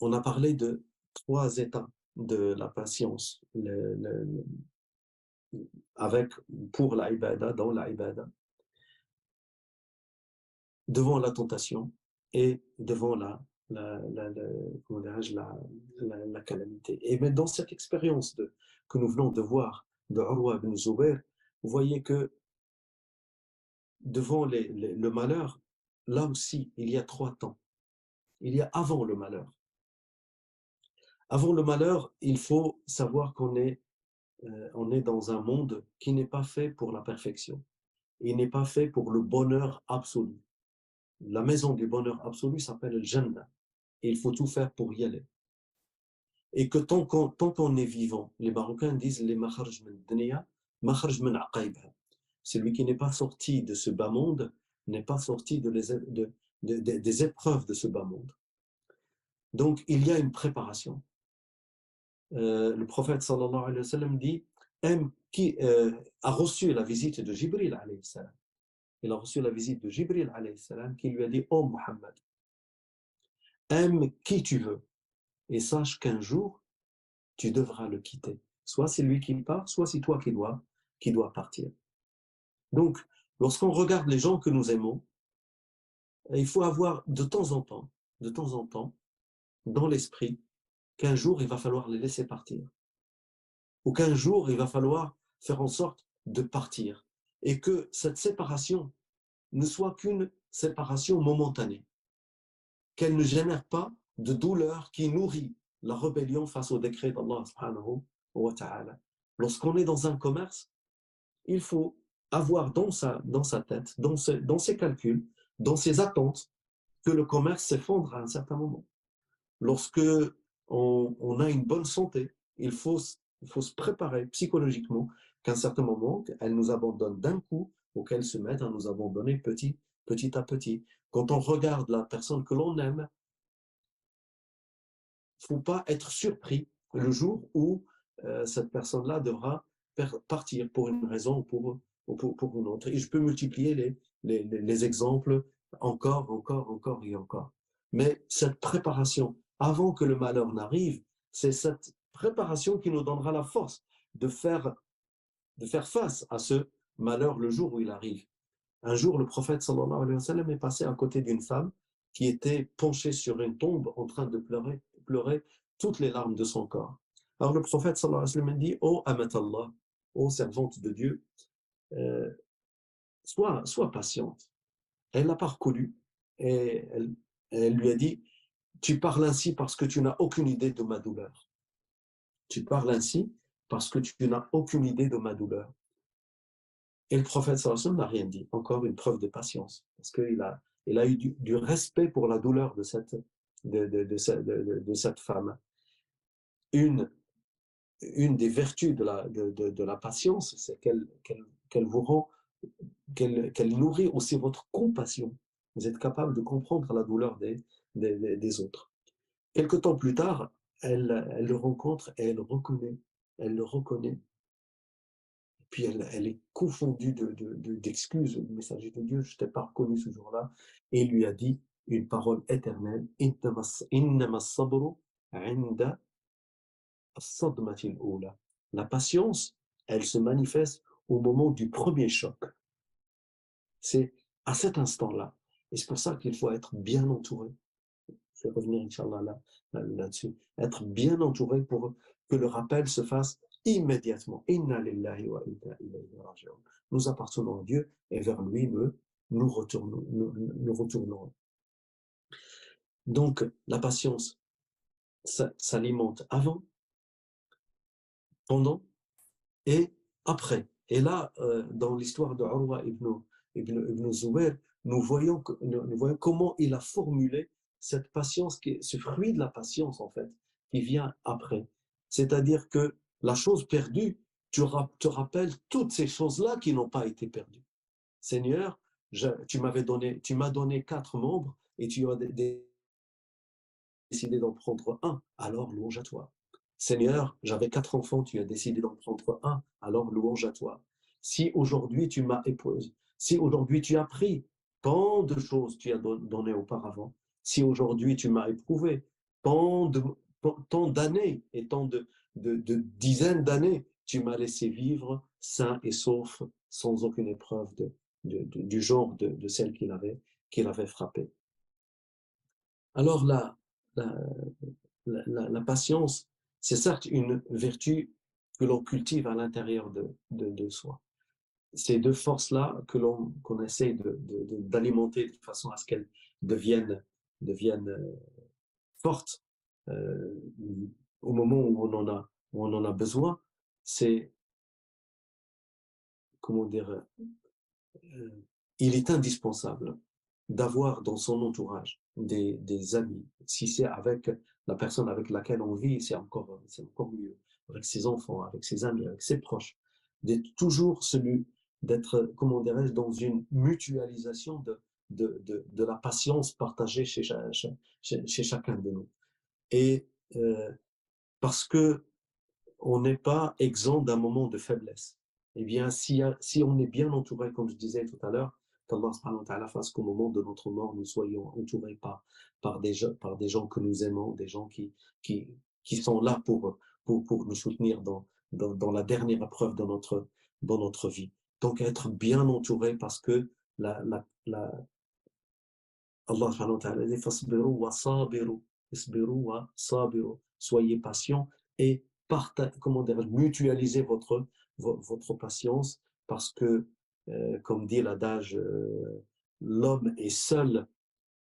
on a parlé de 3 états de la patience pour la ibada, dans la ibada, devant la tentation et devant comment dirais-je, la calamité. Et mais dans cette expérience que nous venons de voir de Urwa ibn Zubayr, vous voyez que devant le malheur, là aussi, il y a 3 temps. Il y a avant le malheur. Avant le malheur, il faut savoir on est dans un monde qui n'est pas fait pour la perfection. Il n'est pas fait pour le bonheur absolu. La maison du bonheur absolu s'appelle le Jannah. Et il faut tout faire pour y aller. Et que tant qu'on est vivant, les Marocains disent les makharj min dunya, makharj min aqaibha. Celui qui n'est pas sorti de ce bas monde n'est pas sorti des épreuves de ce bas monde. Donc il y a une préparation. Le prophète sallallahu alayhi wa sallam dit qui a reçu la visite de Jibril alayhi salam. Il a reçu la visite de Jibril alayhi salam qui lui a dit: Oh Muhammad, aime qui tu veux et sache qu'un jour tu devras le quitter. Soit c'est lui qui part, soit c'est toi qui dois partir. Donc, lorsqu'on regarde les gens que nous aimons, il faut avoir de temps en temps, dans l'esprit, qu'un jour il va falloir les laisser partir. Ou qu'un jour il va falloir faire en sorte de partir. Et que cette séparation ne soit qu'une séparation momentanée. Qu'elle ne génère pas de douleur qui nourrit la rébellion face au décret d'Allah subhanahu wa ta'ala. Lorsqu'on est dans un commerce, il faut avoir dans sa tête, dans ses calculs, dans ses attentes, que le commerce s'effondre à un certain moment. Lorsque on a une bonne santé, il faut se préparer psychologiquement qu'à un certain moment, elle nous abandonne d'un coup ou qu'elle se mette à nous abandonner petit à petit. Quand on regarde la personne que l'on aime, il ne faut pas être surpris le jour où cette personne-là devra partir pour une raison ou pour une autre. Et je peux multiplier les exemples encore et encore. Mais cette préparation, avant que le malheur n'arrive, c'est cette préparation qui nous donnera la force de faire face à ce malheur le jour où il arrive. Un jour, le prophète sallallahu alayhi wa sallam est passé à côté d'une femme qui était penchée sur une tombe en train de pleurer toutes les larmes de son corps. Alors le prophète sallallahu alayhi wa sallam dit: Oh Amatallah, ô servante de Dieu, sois patiente. Elle l'a pas reconnu et elle lui a dit: Tu parles ainsi parce que tu n'as aucune idée de ma douleur. Tu parles ainsi parce que tu n'as aucune idée de ma douleur. Et le prophète sallallahu alayhi wa sallam n'a rien dit. Encore une preuve de patience. Parce qu'il a eu du respect pour la douleur de cette femme. Une des vertus de la patience, c'est qu'elle vous rend, qu'elle nourrit aussi votre compassion. Vous êtes capable de comprendre la douleur des autres. Quelque temps plus tard, elle le rencontre et elle le reconnaît. Puis elle est confondue d'excuses. Le messager de Dieu: je ne t'ai pas reconnu ce jour-là. Et il lui a dit une parole éternelle: la patience, elle se manifeste au moment du premier choc. C'est à cet instant-là. Et c'est pour ça qu'il faut être bien entouré. Je vais revenir, Inch'Allah, là-dessus. Être bien entouré pour que le rappel se fasse immédiatement. Inna lillahi wa inna ilayhi raji'un. Nous appartenons à Dieu et vers lui nous retournons. Donc, la patience s'alimente avant, pendant et après. Et là, dans l'histoire de Urwa ibn Zubayr, nous voyons comment il a formulé cette patience, ce fruit de la patience, en fait, qui vient après. C'est-à-dire que la chose perdue, tu te rappelles toutes ces choses-là qui n'ont pas été perdues. Seigneur, tu m'as donné 4 membres et tu as décidé d'en prendre un, alors louange à toi. Seigneur, j'avais 4 enfants, tu as décidé d'en prendre un, alors louange à toi. Si aujourd'hui tu m'as épouse, si aujourd'hui tu as pris tant de choses tu as donné auparavant, si aujourd'hui tu m'as éprouvé tant d'années et tant de dizaines d'années, tu m'as laissé vivre sain et sauf, sans aucune épreuve du genre de celle qu'il avait frappée. Alors la patience, c'est certes une vertu que l'on cultive à l'intérieur de soi. Ces deux forces-là qu'on essaie d'alimenter de façon à ce qu'elles deviennent fortes euh, au moment où on en a besoin, c'est, comment dire, euh, il est indispensable d'avoir dans son entourage des amis. Si c'est avec la personne avec laquelle on vit, c'est encore mieux. Avec ses enfants, avec ses amis, avec ses proches. D'être toujours d'être, comment dirais-je, dans une mutualisation de la patience partagée chez chacun de nous. Et parce que on n'est pas exempt d'un moment de faiblesse. Eh bien, si on est bien entouré, comme je disais tout à l'heure, qu'Allah subhanahu wa ta'ala fasse qu'au moment de notre mort, nous soyons entourés par des gens que nous aimons, des gens qui, qui sont là pour nous soutenir dans la dernière épreuve dans notre vie. Donc, être bien entouré parce que la, Allah subhanahu wa ta'ala dit fasbiru wa sabiru, isbiru wa sabiru. Soyez patient et comment dire, mutualisez votre patience parce que, comme dit l'adage, l'homme est seul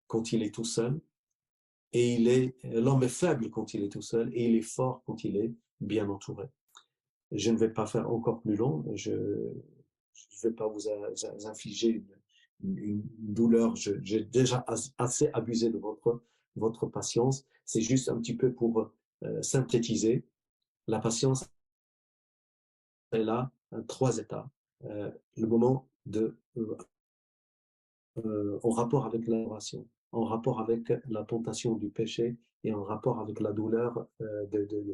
quand il est tout seul et l'homme est faible quand il est tout seul et il est fort quand il est bien entouré. Je ne vais pas faire encore plus long. Je ne vais pas vous infliger une douleur. J'ai déjà assez abusé de votre patience. C'est juste un petit peu pour synthétiser. La patience est là, trois étapes. Le moment en rapport avec l'adoration, en rapport avec la tentation du péché et en rapport avec la douleur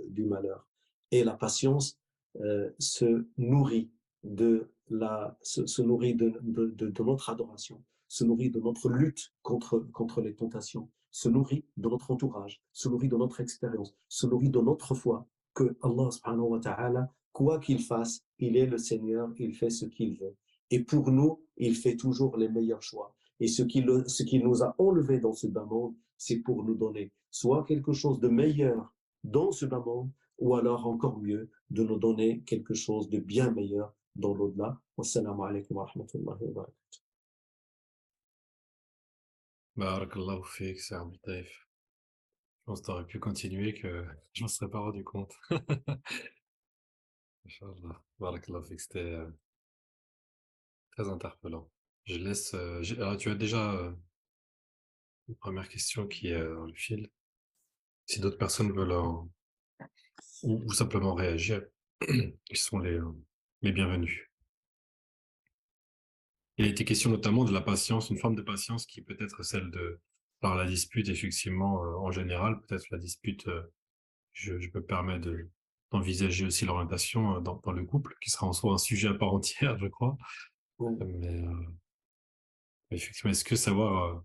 du malheur. Et la patience se nourrit se nourrit de notre adoration, se nourrit de notre lutte contre les tentations, se nourrit de notre entourage, se nourrit de notre expérience, se nourrit de notre foi, que Allah subhanahu wa ta'ala, quoi qu'il fasse, il est le Seigneur, il fait ce qu'il veut. Et pour nous, il fait toujours les meilleurs choix. Et ce qui nous a enlevé dans ce bas monde, c'est pour nous donner soit quelque chose de meilleur dans ce bas monde, ou alors encore mieux, de nous donner quelque chose de bien meilleur dans l'au-delà. Wassalamu alaikum wa rahmatullahi wa barakatuh. Barakallahu fik, c'est un Taïf. Je pense que t'aurais pu continuer que je m'en serais pas rendu compte. Inch'Allah. Barakallahu fik, c'était très interpellant. Je laisse. Alors, tu as déjà une première question qui est dans le fil. Si d'autres personnes veulent ou simplement réagir, ils sont les bienvenus. Il a été question notamment de la patience, une forme de patience qui peut être celle par la dispute, effectivement, en général, peut-être la dispute, je me permets d'envisager aussi l'orientation dans le couple, qui sera en soi un sujet à part entière, je crois. Mais effectivement, est-ce que savoir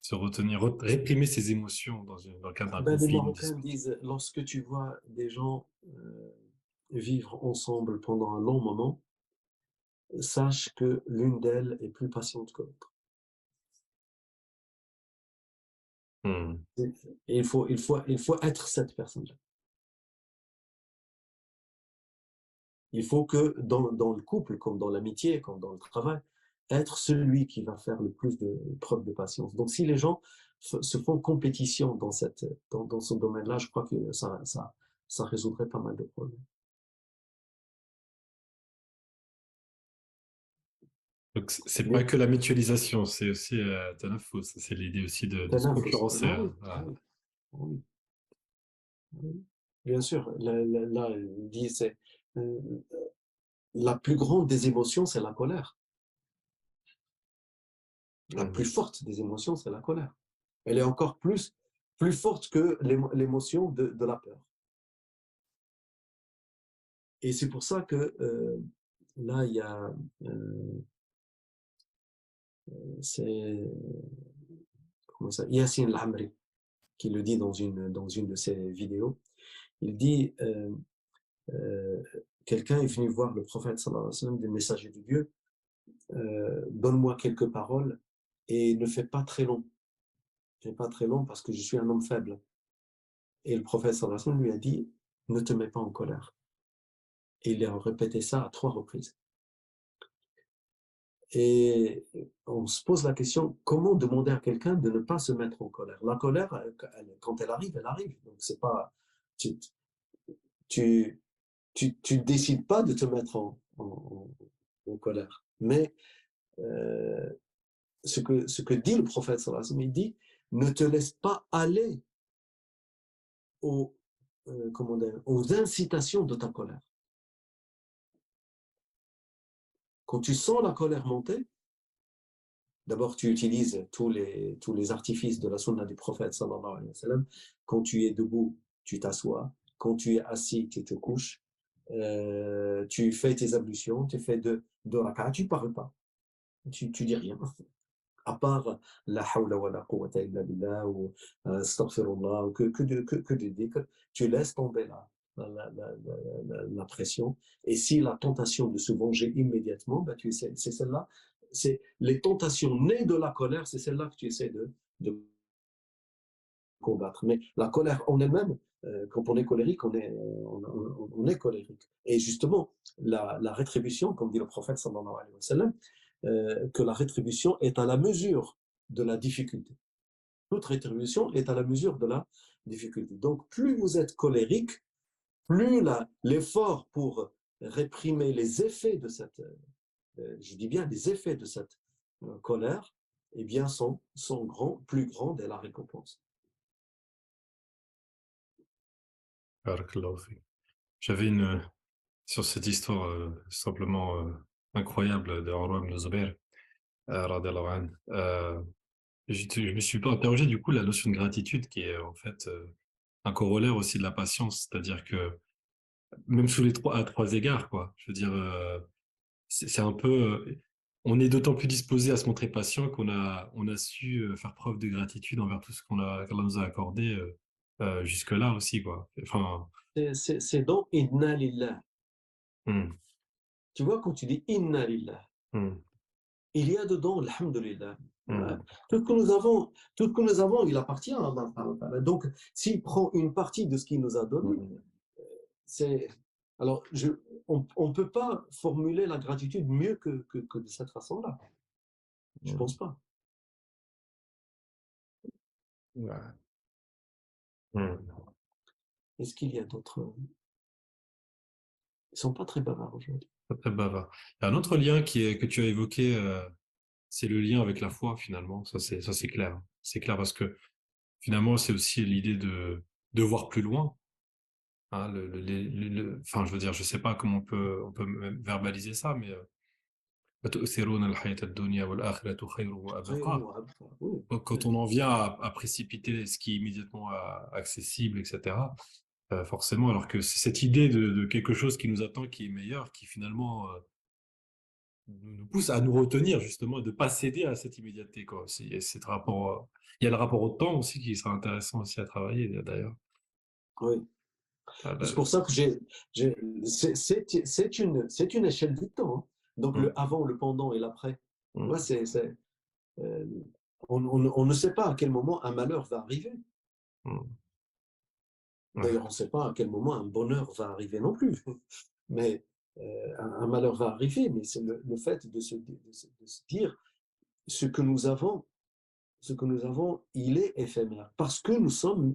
se retenir, réprimer ses émotions dans le cadre d'un Ben, les conflit, d'une Marocains dispute? disent, lorsque tu vois des gens vivre ensemble pendant un long moment, sache que l'une d'elles est plus patiente que l'autre. Hmm. Et il faut être cette personne-là. Il faut que dans le couple, comme dans l'amitié, comme dans le travail, être celui qui va faire le plus de preuves de patience. Donc, si les gens se font compétition dans ce domaine-là, je crois que ça résoudrait pas mal de problèmes. Donc, c'est pas Mais que la mutualisation, c'est aussi Tanafus, c'est l'idée aussi de se concurrencer. ben oui, Hein. ben Voilà. oui, ben oui, ben oui. Bien sûr, là, il dit, euh, la plus grande des émotions, c'est la colère. La Hmm. plus forte des émotions, c'est la colère. Elle est encore plus forte que l'émotion de la peur. Et c'est pour ça que là, il y a, c'est, comment ça, Yassine Lamri qui le dit dans une de ses vidéos. Il dit, euh, quelqu'un est venu voir le prophète sallallahu alayhi wa sallam, des messagers de Dieu, donne-moi quelques paroles et ne fais pas très long. Ne fais pas très long parce que je suis un homme faible. Et le prophète sallallahu alayhi wa sallam lui a dit, ne te mets pas en colère. Et il a répété ça à 3 reprises. Et on se pose la question, comment demander à quelqu'un de ne pas se mettre en colère? La colère, quand elle arrive, elle arrive. Donc c'est pas, tu, tu, tu décides pas de te mettre en colère. Mais euh, ce que dit le prophète, sallallahu alayhi wa sallam, il dit, ne te laisse pas aller aux, comment dire, aux incitations de ta colère. Quand tu sens la colère monter, d'abord tu utilises tous les artifices de la sunna du prophète, sallallahu alayhi wa sallam. Quand tu es debout, tu t'assois. Quand tu es assis, tu te couches. Tu fais tes ablutions, tu fais deux rak'ah, tu ne parles pas. Tu dis rien. À part la hawla wa la quwwata illa billah ou astaghfirullah ou que des dhikr, tu laisses tomber la pression. Et si la tentation de se venger immédiatement, bah, c'est celle-là, c'est les tentations nées de la colère, c'est celle-là que tu essaies de combattre. Mais la colère en elle-même, quand on est colérique, on est colérique. Et justement, la rétribution, comme dit le prophète sallallahu alayhi wa sallam, que la rétribution est à la mesure de la difficulté. Toute rétribution est à la mesure de la difficulté. Donc, plus vous êtes colérique, plus l'effort pour réprimer les effets de cette, je dis bien les effets de cette colère, eh bien, sont plus grands dès la récompense. Barakallahu fik. J'avais sur cette histoire simplement incroyable de Urwa ibn Zubair, radiallahu anhu. Je me suis pas interrogé du coup la notion de gratitude qui est en fait un corollaire aussi de la patience, c'est-à-dire que même sous à trois égards, quoi. Je veux dire, c'est un peu, on est d'autant plus disposé à se montrer patient on a su faire preuve de gratitude envers tout ce qu'Allah nous a accordé jusque-là aussi, quoi. Enfin, C'est donc Inna lillah. hmm, Tu vois, quand tu dis Inna lillah, hmm, il y a dedans l'Alhamdulillah. hmm, Tout ce que nous avons, il appartient à Allah. Donc, s'il prend une partie de ce qu'il nous a donné, c'est. Alors, on ne peut pas formuler la gratitude mieux que de cette façon-là. Je ne hmm, pense pas. ouais, hmm. Est-ce qu'il y a d'autres. Ils ne sont pas très bavards aujourd'hui. Très, très bavard. Il y a un autre lien que tu as évoqué, c'est le lien avec la foi finalement. Ça c'est clair. C'est clair parce que finalement c'est aussi l'idée de voir plus loin. Hein, enfin, je veux dire, je sais pas comment on peut même verbaliser ça, mais وَتُؤْثِرُونَ الْحَيَاةَ الدُّنْيَا وَالْآخِرَةُ خَيْرٌ وَأَبْقَىٰ. Oui, Donc, quand on en vient à précipiter ce qui est immédiatement accessible, etc., forcément, alors que c'est cette idée de quelque chose qui nous attend, qui est meilleur, qui finalement nous pousse à nous retenir, justement, de ne pas céder à cette immédiateté, quoi. Il y a le rapport au temps aussi qui sera intéressant aussi à travailler, d'ailleurs. oui. Ah, C'est pour ça que c'est une échelle du temps, hein. Donc, hum, le avant, le pendant et l'après. Ouais, hum, euh, on ne sait pas à quel moment un malheur va arriver. hum. Ouais, D'ailleurs, on ne sait pas à quel moment un bonheur va arriver non plus. Mais un malheur va arriver, mais c'est le fait de se dire ce que nous avons, il est éphémère. Parce que nous sommes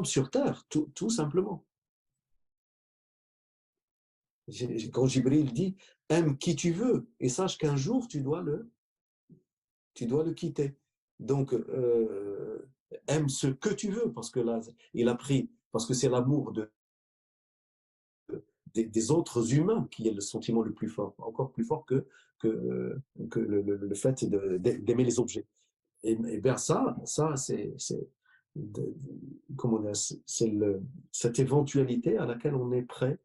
sur Terre, tout simplement. Quand Jibril dit aime qui tu veux et sache qu'un jour tu dois le quitter. Donc, aime ce que tu veux, parce que là, il a pris, parce que c'est l'amour des autres humains qui est le sentiment le plus fort, encore plus fort que le fait d'aimer les objets. Et bien ça de- comment dire, cette éventualité à laquelle on est prêt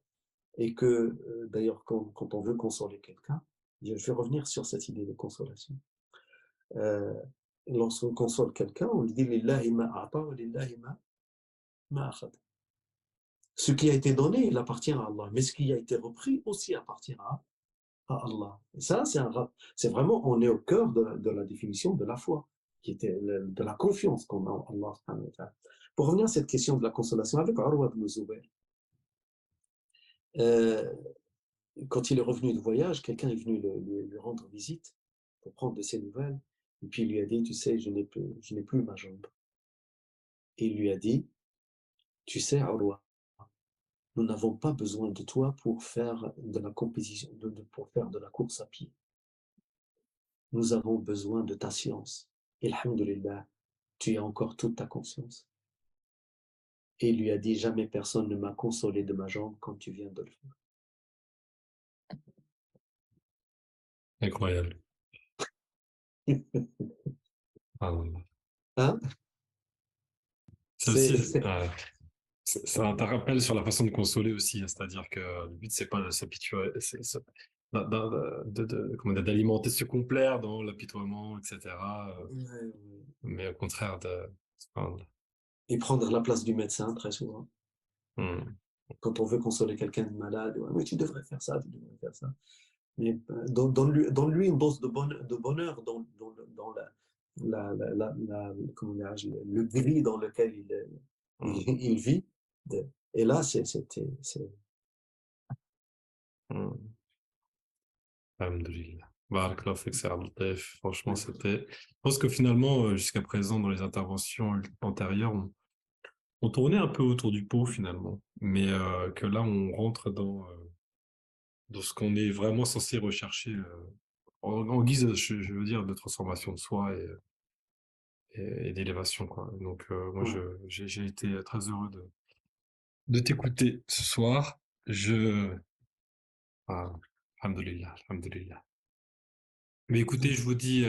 et que, d'ailleurs, quand on veut consoler quelqu'un, je vais revenir sur cette idée de consolation. Euh, Lorsqu'on console quelqu'un, on lui dit Lillahi ma a'ta wa lillahi ma akhad. Ce qui a été donné, il appartient à Allah, mais ce qui a été repris aussi appartient à Allah. Et ça, c'est vraiment, on est au cœur de la définition de la foi, qui était de la confiance qu'on a en Allah. Pour revenir à cette question de la consolation avec Urwa ibn Zubayr, Heu, Quand il est revenu de voyage, quelqu'un est venu lui rendre visite pour prendre de ses nouvelles et puis il lui a dit: «Tu sais, je n'ai plus ma jambe» et il lui a dit: «Tu sais, Urwa, nous n'avons pas besoin de toi pour faire de la compétition, pour faire de la course à pied. Nous avons besoin de ta science. Et alhamdulillah, tu as encore toute ta conscience.» Et il lui a dit: «Jamais personne ne m'a consolé de ma jambe comme tu viens de le faire.» Incroyable. Ah, Hein? ça aussi, C'est ça t'interpelle sur la façon de consoler aussi, hein. C'est-à-dire que le but, c'est pas de s'apitoyer, comment dire, d'alimenter, de se complaire dans l'apitoiement, etc. ouais, ouais. Mais au contraire enfin, Et prendre la place du médecin très souvent. hmm, Quand on veut consoler quelqu'un de malade: «Ouais, mais tu devrais faire ça, tu devrais faire ça.» Mais donne-lui une dose de bonheur dans comment dirais-je? Le gris dans lequel hmm, il vit de et là, c'est hmm. Alhamdoulilah. Barakallahu fik, c'est Abdel. Franchement, c'était. Je pense que finalement, jusqu'à présent, dans les interventions antérieures, on tournait un peu autour du pot finalement. Mais que là, on rentre dans ce qu'on est vraiment censé rechercher en guise, je veux dire, de transformation de soi et d'élévation, quoi. Donc, moi, ouais. j'ai été très heureux de t'écouter ce soir. Ah, alhamdoulilah, alhamdoulilah. Mais écoutez, je vous dis,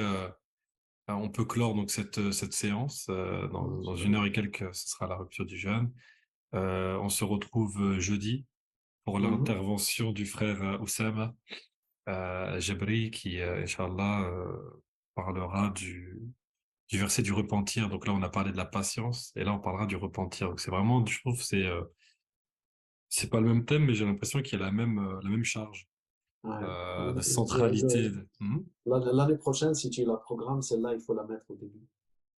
on peut clore donc cette séance. Dans une heure et quelques, ce sera la rupture du jeûne. On se retrouve jeudi pour Mmh. l'intervention du frère Oussama Jabri qui, Inch'Allah, parlera du verset du repentir. Donc là, on a parlé de la patience et là, on parlera du repentir. Donc c'est vraiment, je trouve, c'est pas le même thème, mais j'ai l'impression qu'il y a la même charge Ouais. de Je centralité. l'année prochaine, si tu la programmes, celle-là, il faut la mettre au début.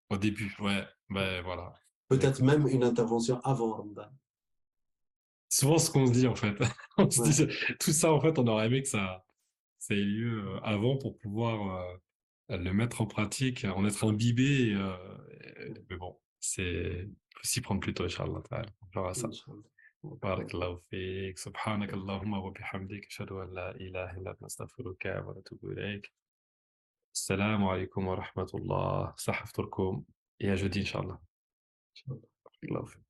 Au début, ouais, ben voilà. Ben, Peut-être écoute, même une intervention avant Ramadan. souvent ce qu'on se dit en fait, on se Ouais, dit tout ça en fait, on aurait aimé que ça ait lieu avant pour pouvoir le mettre en pratique, en être imbibé. Mais bon, faut s'y prendre plus tôt, Inch'Allah ta'ala. On fera ça. Inch'Allah. بارك الله فيك سبحانك اللهم وبحمدك أشهد أن لا إله إلا أنت نستغفرك ونتوب إليك السلام عليكم ورحمة الله صحة فطوركم يا جدي إن شاء الله. Inch'Allah. بارك الله فيك